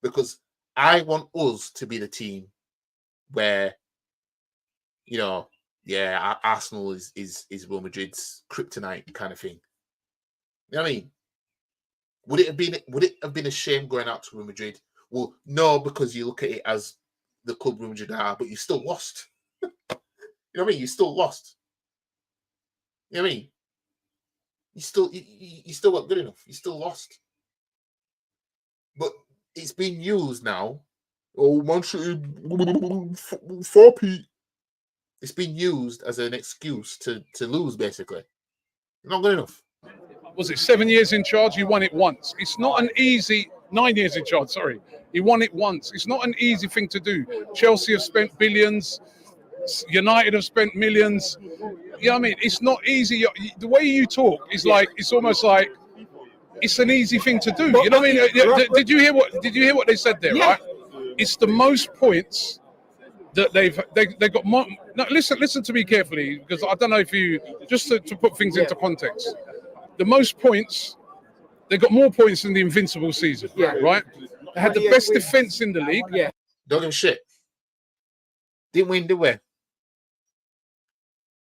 because I want us to be the team where, Arsenal is Real Madrid's kryptonite kind of thing. You know what I mean? Would it have been a shame going out to Real Madrid? Well, no, because you look at it as the club Real Madrid are, but you still lost. You know what I mean? You still lost. You know what I mean? You still weren't good enough. You still lost. But it's been used now. Oh, Man City 4P. It's been used as an excuse to lose, basically. Not good enough. Was it 7 years in charge? He won it once. It's not an easy 9 years in charge. Sorry, he won it once. It's not an easy thing to do. Chelsea have spent billions. United have spent millions. You know what I mean? It's not easy. The way you talk is like it's almost like it's an easy thing to do. You know what I mean? Did you hear what they said there? Right? It's the most points that they got. More, no, listen to me carefully because I don't know if you just to put things into context. The most points, they got more points than the Invincible season. Right? They had the best defense in the league. Don't give a shit. Didn't win, did we?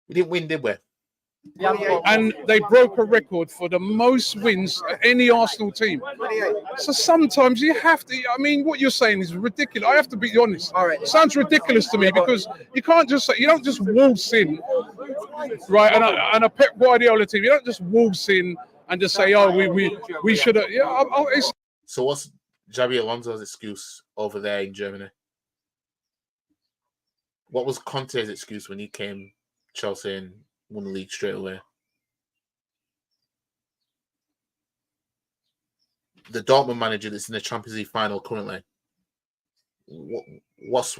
We didn't win, did we? And they broke a record for the most wins at any Arsenal team. So sometimes you have to. I mean, what you're saying is ridiculous. I have to be honest. It sounds ridiculous to me because you can't just say, you don't just waltz in, right? And a Pep Guardiola team, you don't just waltz in and just say, oh, we should have. Yeah. So what's Xabi Alonso's excuse over there in Germany? What was Conte's excuse when he came Chelsea and won the league straight away? The Dortmund manager that's in the Champions League final currently. What's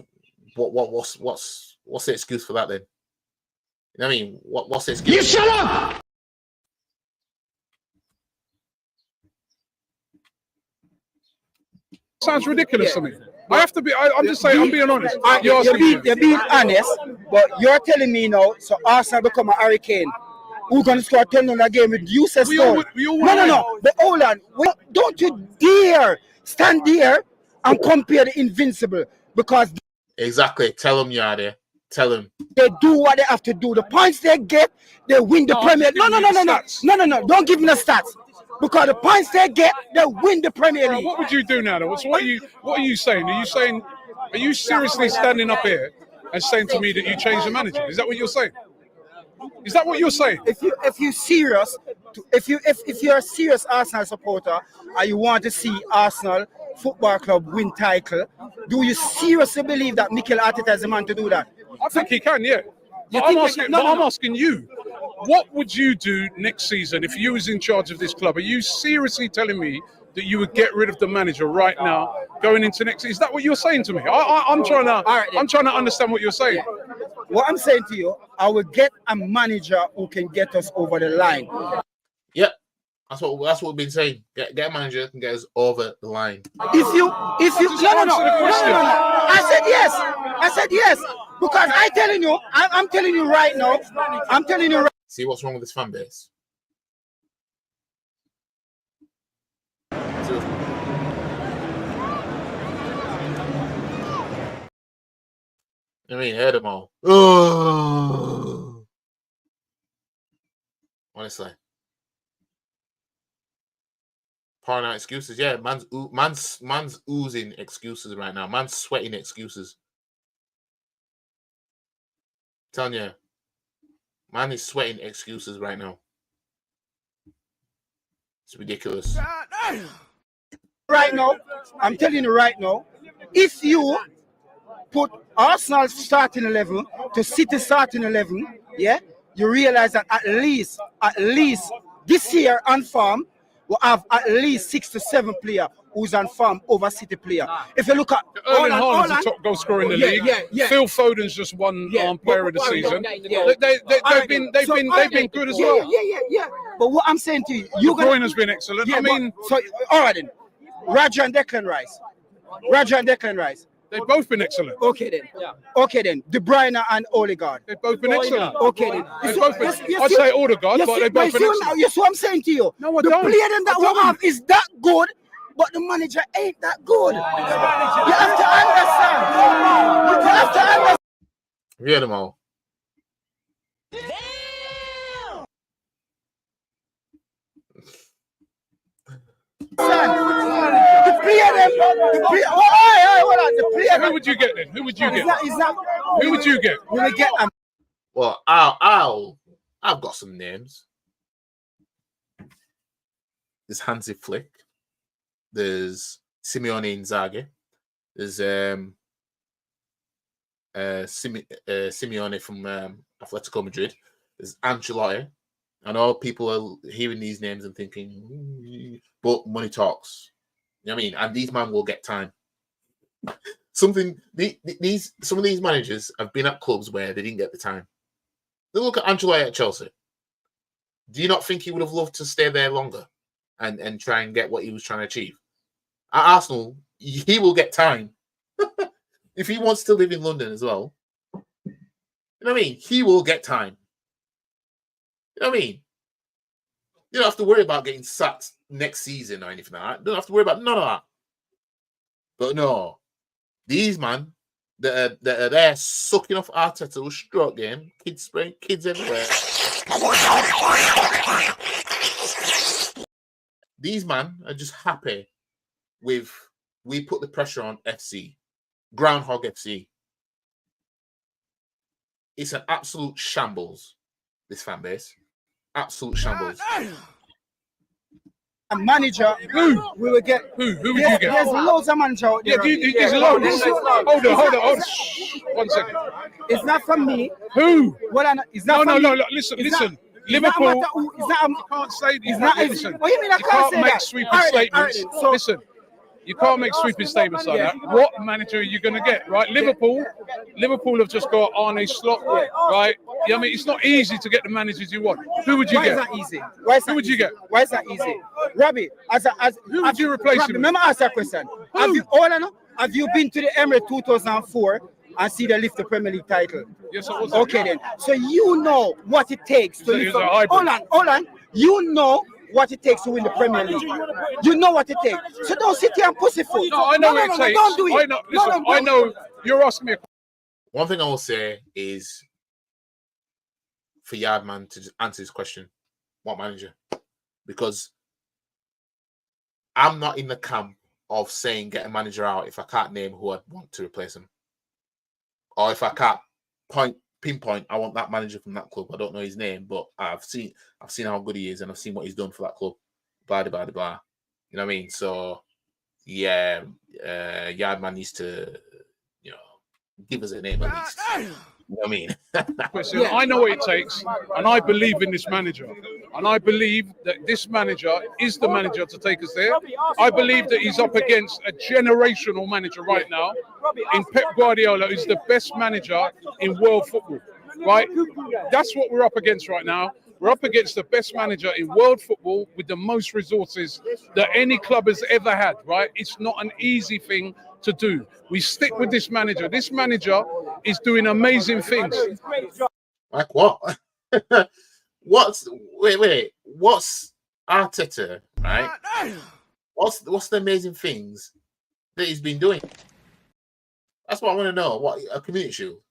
the excuse for that then? You know what I mean? What's the excuse? You shut up! Sounds ridiculous to me. I have to be. I'm just saying. I'm being honest. You're being honest, but you're telling me now. So Arsenal become a hurricane. Who's gonna score 10 on a game with useless goal? No. But hold on. Don't you dare stand there and compare the Invincible because exactly. Tell them you're there. Tell them they do what they have to do. The points they get, they win the Premier. No. Don't give me the stats. Because the points they get, they win the Premier League. What would you do now? So what are you saying? Are you seriously standing up here and saying to me that you change the manager? Is that what you're saying? Is that what you're saying? If you're serious, if you're a serious Arsenal supporter and you want to see Arsenal Football Club win title, do you seriously believe that Mikel Arteta is the man to do that? I think he can, yeah. I'm asking you. What would you do next season if you was in charge of this club? Are you seriously telling me that you would get rid of the manager right now, going into next season? Is that what you're saying to me? I'm trying to understand what you're saying. What I'm saying to you, I will get a manager who can get us over the line. Yep, that's what we've been saying. Get a manager who can get us over the line. If you, no. I said yes. Because I'm telling you right now. See what's wrong with this fan base? I mean, heard them all. Oh. Honestly. Pouring out excuses. Yeah, man's oozing excuses right now. Man's sweating excuses. I'm telling you. Man is sweating excuses right now. It's ridiculous. Right now, I'm telling you right now, if you put Arsenal starting 11 to City starting 11, yeah, you realize that at least this year on farm, we'll have at least 6 to 7 players who's on farm over City player. If you look at Erling Haaland's the top goal scorer in the league. Phil Foden's just won player of the season. They've been good as well. Yeah. But what I'm saying to you, De Bruyne has been excellent. Yeah, all right then. Roger and Declan Rice. They've both been excellent. Okay then. De Bruyne and Odegaard. They've both been excellent. Okay then. I'd say Odegaard, but they've both been excellent. Yes, what I'm saying to you. No, I the don't. player them that we have is that good, but the manager ain't that good. You have to understand. We heard them all. Who would you get then? Who would you get? We will get them. Well, I've got some names. There's Hansi Flick. There's Simeone Inzaghi. There's Simeone from Atletico Madrid. There's Ancelotti. I know people are hearing these names and thinking, but money talks. You know what I mean? And these men will get time. Some of these managers have been at clubs where they didn't get the time. Look at Ancelotti at Chelsea. Do you not think he would have loved to stay there longer and try and get what he was trying to achieve? At Arsenal, he will get time. If he wants to live in London as well, you know what I mean? He will get time. You know what I mean? You don't have to worry about getting sacked next season or anything like that. You don't have to worry about none of that. But no, these man that are there sucking off Arteta's stroke game, kids spraying kids everywhere. These man are just happy with we put the pressure on FC. Groundhog FC. It's an absolute shambles, this fan base. Absolute shambles. A manager, who we will get. Who would you get? There's loads of managers out there. There's loads. Hold on. 1 second. It's not from me. Who? It's not from me. Listen. Liverpool. You can't say this. Listen. What do you mean I You can't can't say make that? sweeping statements. So, Listen. You can't make sweeping statements like that. What manager are you going to get, right? Liverpool have just got Arne Slot, right? Yeah, I mean, it's not easy to get the managers you want. Who would you get? Why is that easy? Who would you get? Why is that easy? Robbie, who would you replace him? Remember, ask that question. Have you been to the Emirates 2004 and see them lift the Premier League title? Yes, I was. Okay, then. So you know what it takes to lift. Hold on. You know what it takes to win the Premier League. You know what it takes. So don't sit here and pussyfoot. No, I know what it takes. Don't do it. I know. Listen, I know. You're asking me. One thing I will say is for Yardman to just answer this question: what manager? Because I'm not in the camp of saying get a manager out if I can't name who I'd want to replace him, or if I can't pinpoint I want that manager from that club. I don't know his name, but I've seen how good he is and I've seen what he's done for that club. Blah blah blah blah. You know what I mean? So yeah, Yardman needs to, give us a name at least. You know what I mean? Listen, I know what it takes, and I believe in this manager. And I believe that this manager is the manager to take us there. I believe that he's up against a generational manager right now in Pep Guardiola, who's the best manager in world football, right? That's what we're up against right now. We're up against the best manager in world football with the most resources that any club has ever had, right? It's not an easy thing to do. We stick with this manager. This manager is doing amazing things. Like what? What's Arteta, right? What's the amazing things that he's been doing? That's what I want to know. What a community shield.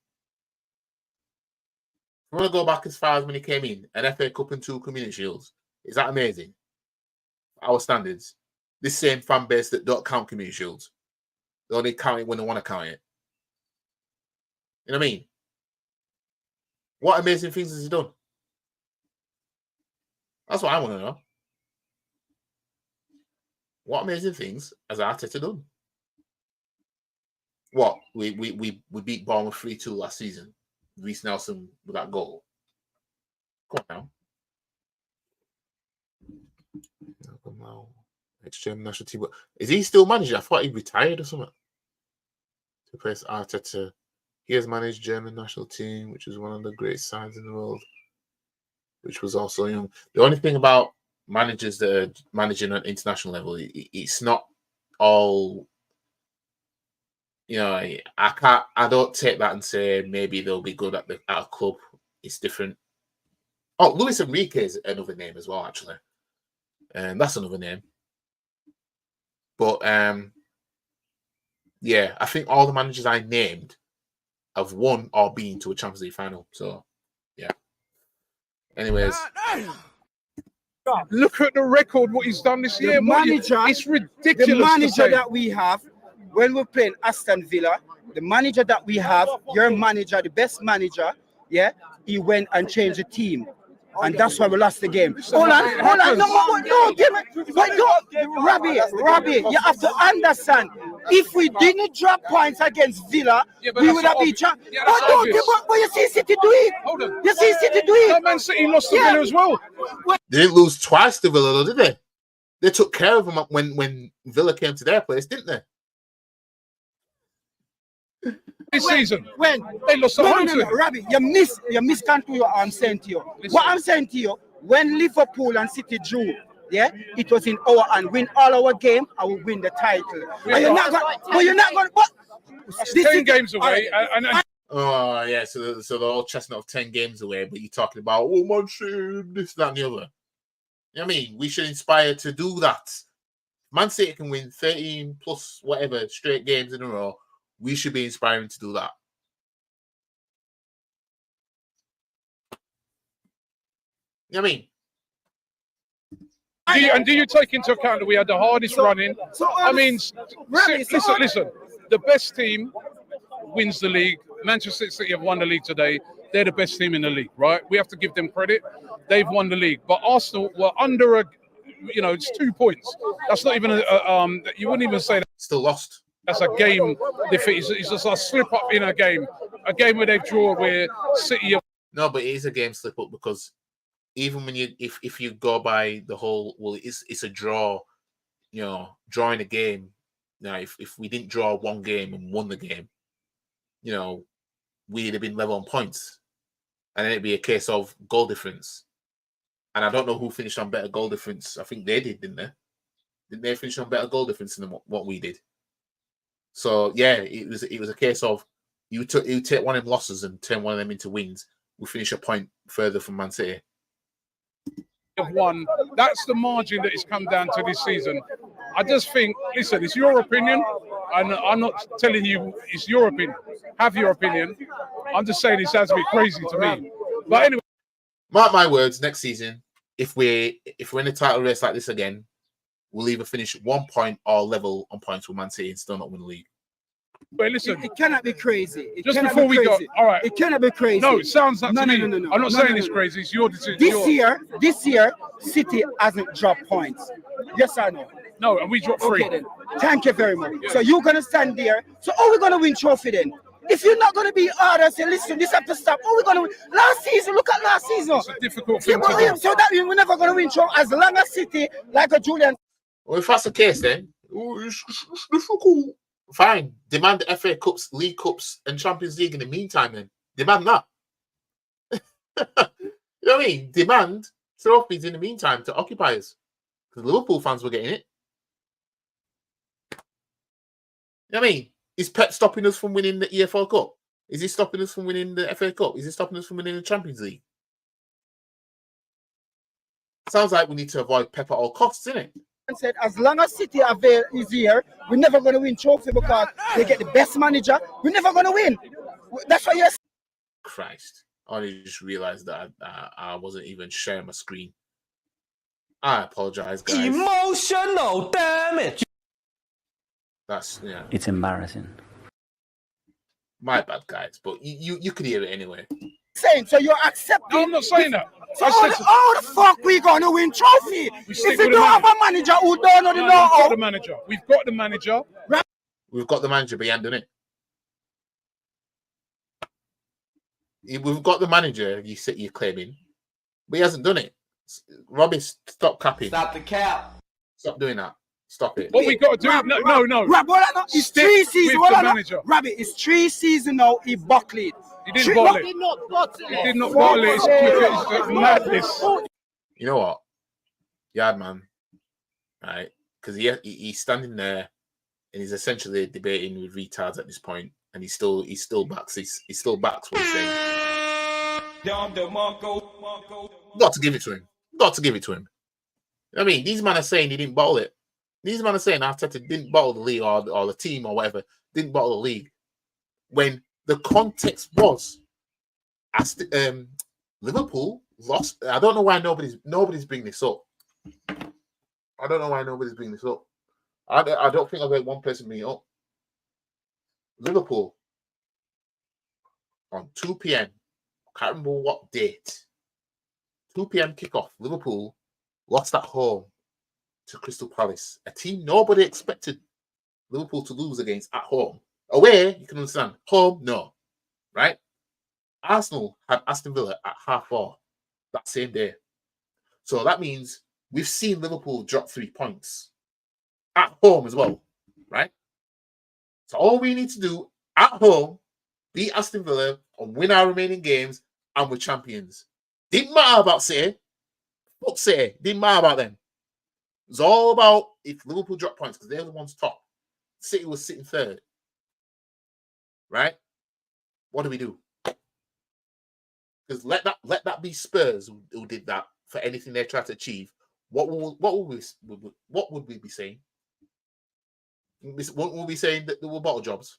I want to go back as far as when he came in, an FA Cup and 2 community shields. Is that amazing? Our standards. This same fan base that don't count community shields. They only count it when they want to count it. You know what I mean? What amazing things has he done? That's what I want to know. What amazing things has Arteta done? What? We beat Bournemouth 3-2 last season. Reece Nelson with that goal. Come on now. Ex-German national team. Is he still manager? I thought he retired or something. To replace Arteta. He has managed German national team, which is one of the greatest sides in the world, which was also young. The only thing about managers that are managing at international level, it's not all, I don't take that and say maybe they'll be good at a club. It's different. Oh, Luis Enrique is another name as well, actually. That's another name. But yeah, I think all the managers I named have won or been to a Champions League final. So yeah. Anyways. Look at the record, what he's done this year. It's ridiculous. The manager that we have when we're playing Aston Villa, the manager that we have, your manager, the best manager, he went and changed the team. And that's why we lost the game. Hold on. No, give it. But don't, Robbie, you have to understand. If we didn't drop points against Villa, we would have been champions. But you see City do it. Hold on. You see City do it. Man City lost to Villa as well. They didn't lose twice to Villa, though, did they? They took care of them when Villa came to their place, didn't they? This season, when they lost to no, Robbie, you misconstrue what I'm saying to you. Listen. What I'm saying to you, when Liverpool and City drew, yeah, it was in our hand. Win all our game, I will win the title. But you're not going. But that's 10 games away. Oh yeah, so the old chestnut of 10 games away. But you're talking about Man City, this, that, and the other. You know what I mean? We should inspire to do that. Man City can win 13 plus whatever straight games in a row. We should be inspiring to do that. You know what I mean? Do you take into account that we had the hardest running? I mean, listen. The best team wins the league. Manchester City have won the league today. They're the best team in the league, right? We have to give them credit. They've won the league. But Arsenal were under it's 2 points. That's not even you wouldn't even say that. Still lost. That's a game defeat. It's just a slip up in a game where they've drawn where City. No, but it is a game slip up because even when if you go by the whole, well, it's a draw, drawing a game. Now, if we didn't draw one game and won the game, we'd have been level on points, and then it'd be a case of goal difference. And I don't know who finished on better goal difference. I think they did, didn't they? Didn't they finish on better goal difference than what we did? So yeah, it was a case of you take one of them losses and turn one of them into wins. We finish a point further from Man City. Have won. That's the margin that has come down to this season. I just think, listen, it's your opinion, and I'm not telling you it's your opinion. Have your opinion. I'm just saying it sounds a bit crazy to me. But anyway, mark my words. Next season, if we're in a title race like this again, we'll either finish 1 point or level on points with Man City and still not win the league. But listen, it cannot be crazy. Just before we go, all right. It cannot be crazy. No, it sounds like to me. No. I'm not saying it's crazy. It's your decision. This year, City hasn't dropped points. Yes or no? No, and we dropped 3. Okay, then. Thank you very much. Yeah. So you're gonna stand there. So are we gonna win trophy then? If you're not gonna be hard and say, listen, this have to stop. Are we gonna win? Last season, look at last season. It's a difficult thing to do. So that means we're never gonna win trophy as long as City, like a Julian. Well, if that's the case, then it's difficult. Fine. Demand FA Cups, League Cups, and Champions League in the meantime, then. Demand that. You know what I mean? Demand trophies in the meantime to occupiers. Because Liverpool fans were getting it. You know what I mean? Is Pep stopping us from winning the EFL Cup? Is he stopping us from winning the FA Cup? Is he stopping us from winning the Champions League? Sounds like we need to avoid Pep at all costs, isn't it? Said as long as City is here, we're never going to win trophy because they get the best manager. We're never going to win. That's what you're saying. Christ, I only just realized that I wasn't even sharing my screen. I apologize, guys. Emotional damage. That's It's embarrassing. My bad, guys. But you could hear it anyway. Saying so you're accepting. No, I'm not saying that. So how the fuck we gonna win trophy if we don't have a manager who don't know the know? We've got the manager. We've got the manager. We've got the manager, but he hasn't done it. We've got the manager. You're claiming, but he hasn't done it. Robbie, stop capping. Stop the cap. Stop doing that. Stop it. What we got to do? No. It's 3 seasons. Rabbit, it's 3 seasons now. He buckled. He didn't bottle it. He did not bottle it. It's madness. You know what? Yard man, right? Because he's standing there and he's essentially debating with retards at this point, and he still backs. He still backs what he's saying. Got to give it to him. Got to give it to him. I mean, these men are saying he didn't bottle it. These men are saying Arteta didn't bottle the league or the team or whatever didn't bottle the league when the context was as Liverpool lost. I don't know why nobody's bringing this up. I don't know why nobody's bringing this up. I don't think I've heard one person bring it up. Liverpool on 2 p.m. I can't remember what date. 2 p.m. kickoff. Liverpool lost at home to Crystal Palace, a team nobody expected Liverpool to lose against at home. Away, you can understand. Home, no. Right? Arsenal had Aston Villa at 4:30 that same day. So that means we've seen Liverpool drop 3 points at home as well. Right? So all we need to do at home, beat Aston Villa and win our remaining games, and we're champions. Didn't matter about City. Fuck City. Didn't matter about them. It was all about if Liverpool drop points because they're the ones top. City was sitting third. Right? What do we do? Because let that be Spurs who did that for anything they try to achieve. What would we be saying? Wouldn't we be saying that there were bottle jobs?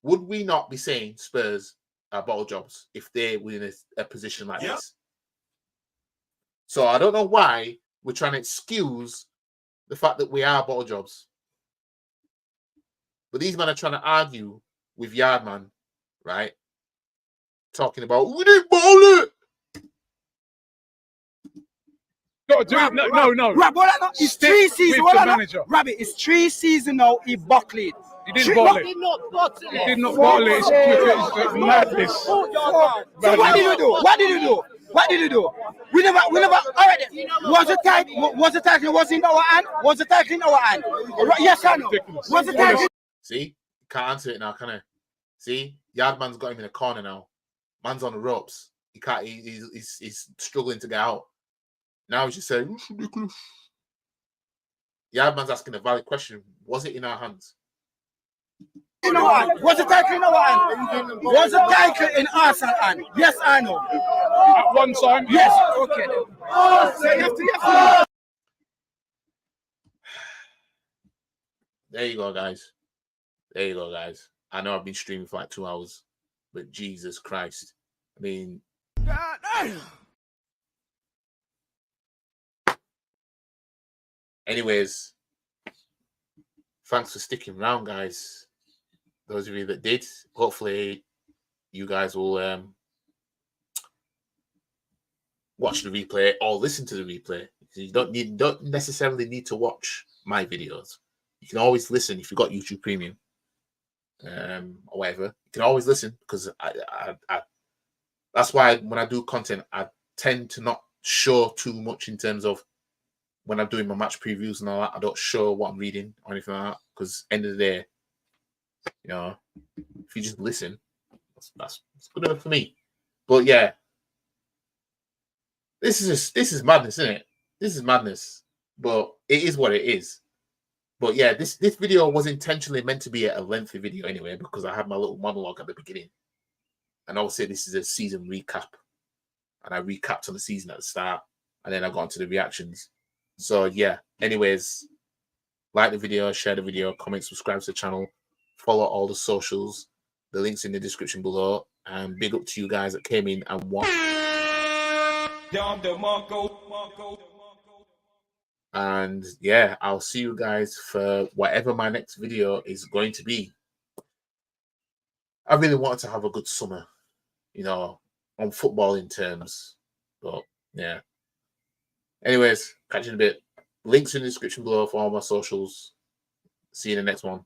Would we not be saying Spurs are bottle jobs if they were in a position like this? So I don't know why we're trying to excuse the fact that we are bottle jobs. But these men are trying to argue with Yardman, right? Talking about, we didn't bottle it! Got to do it. No. It's 3 seasons. Rabbit, it's 3 seasons now. He buckled. He didn't bottle it. He did not bottle it. It's madness. So what did you do? What did you do? We never. All right. Was the title was in our hand? Was the title in our hand? Yes or no? Was the title? See, can't answer it now, can I? See, Yardman's got him in a corner now. Man's on the ropes. He can't. He's struggling to get out. Now he's just saying, "It's ridiculous." Yardman's asking a valid question. Was it in our hands? Was the title in our hand? Was the title in Arsenal hand? Yes or no? At one time, yes. Okay. Then. There you go, guys. I know I've been streaming for like 2 hours, but Jesus Christ. I mean, anyways, thanks for sticking around, guys. Those of you that did, hopefully you guys will watch the replay or listen to the replay. You don't necessarily need to watch my videos. You can always listen if you've got YouTube Premium or whatever. You can always listen because I that's why when I do content, I tend to not show too much in terms of when I'm doing my match previews and all that. I don't show what I'm reading or anything like that because end of the day, you know, if you just listen, that's good enough for me. But yeah, this is madness, isn't it? This is madness. But it is what it is. But yeah, this video was intentionally meant to be a lengthy video anyway because I had my little monologue at the beginning. And obviously this is a season recap. And I recapped on the season at the start. And then I got into the reactions. So yeah, anyways, like the video, share the video, comment, subscribe to the channel, follow all the socials. The link's in the description below. And big up to you guys that came in and watched. And yeah, I'll see you guys for whatever my next video is going to be. I really wanted to have a good summer, you know, on footballing terms. But yeah. Anyways, catch you in a bit. Links in the description below for all my socials. See you in the next one.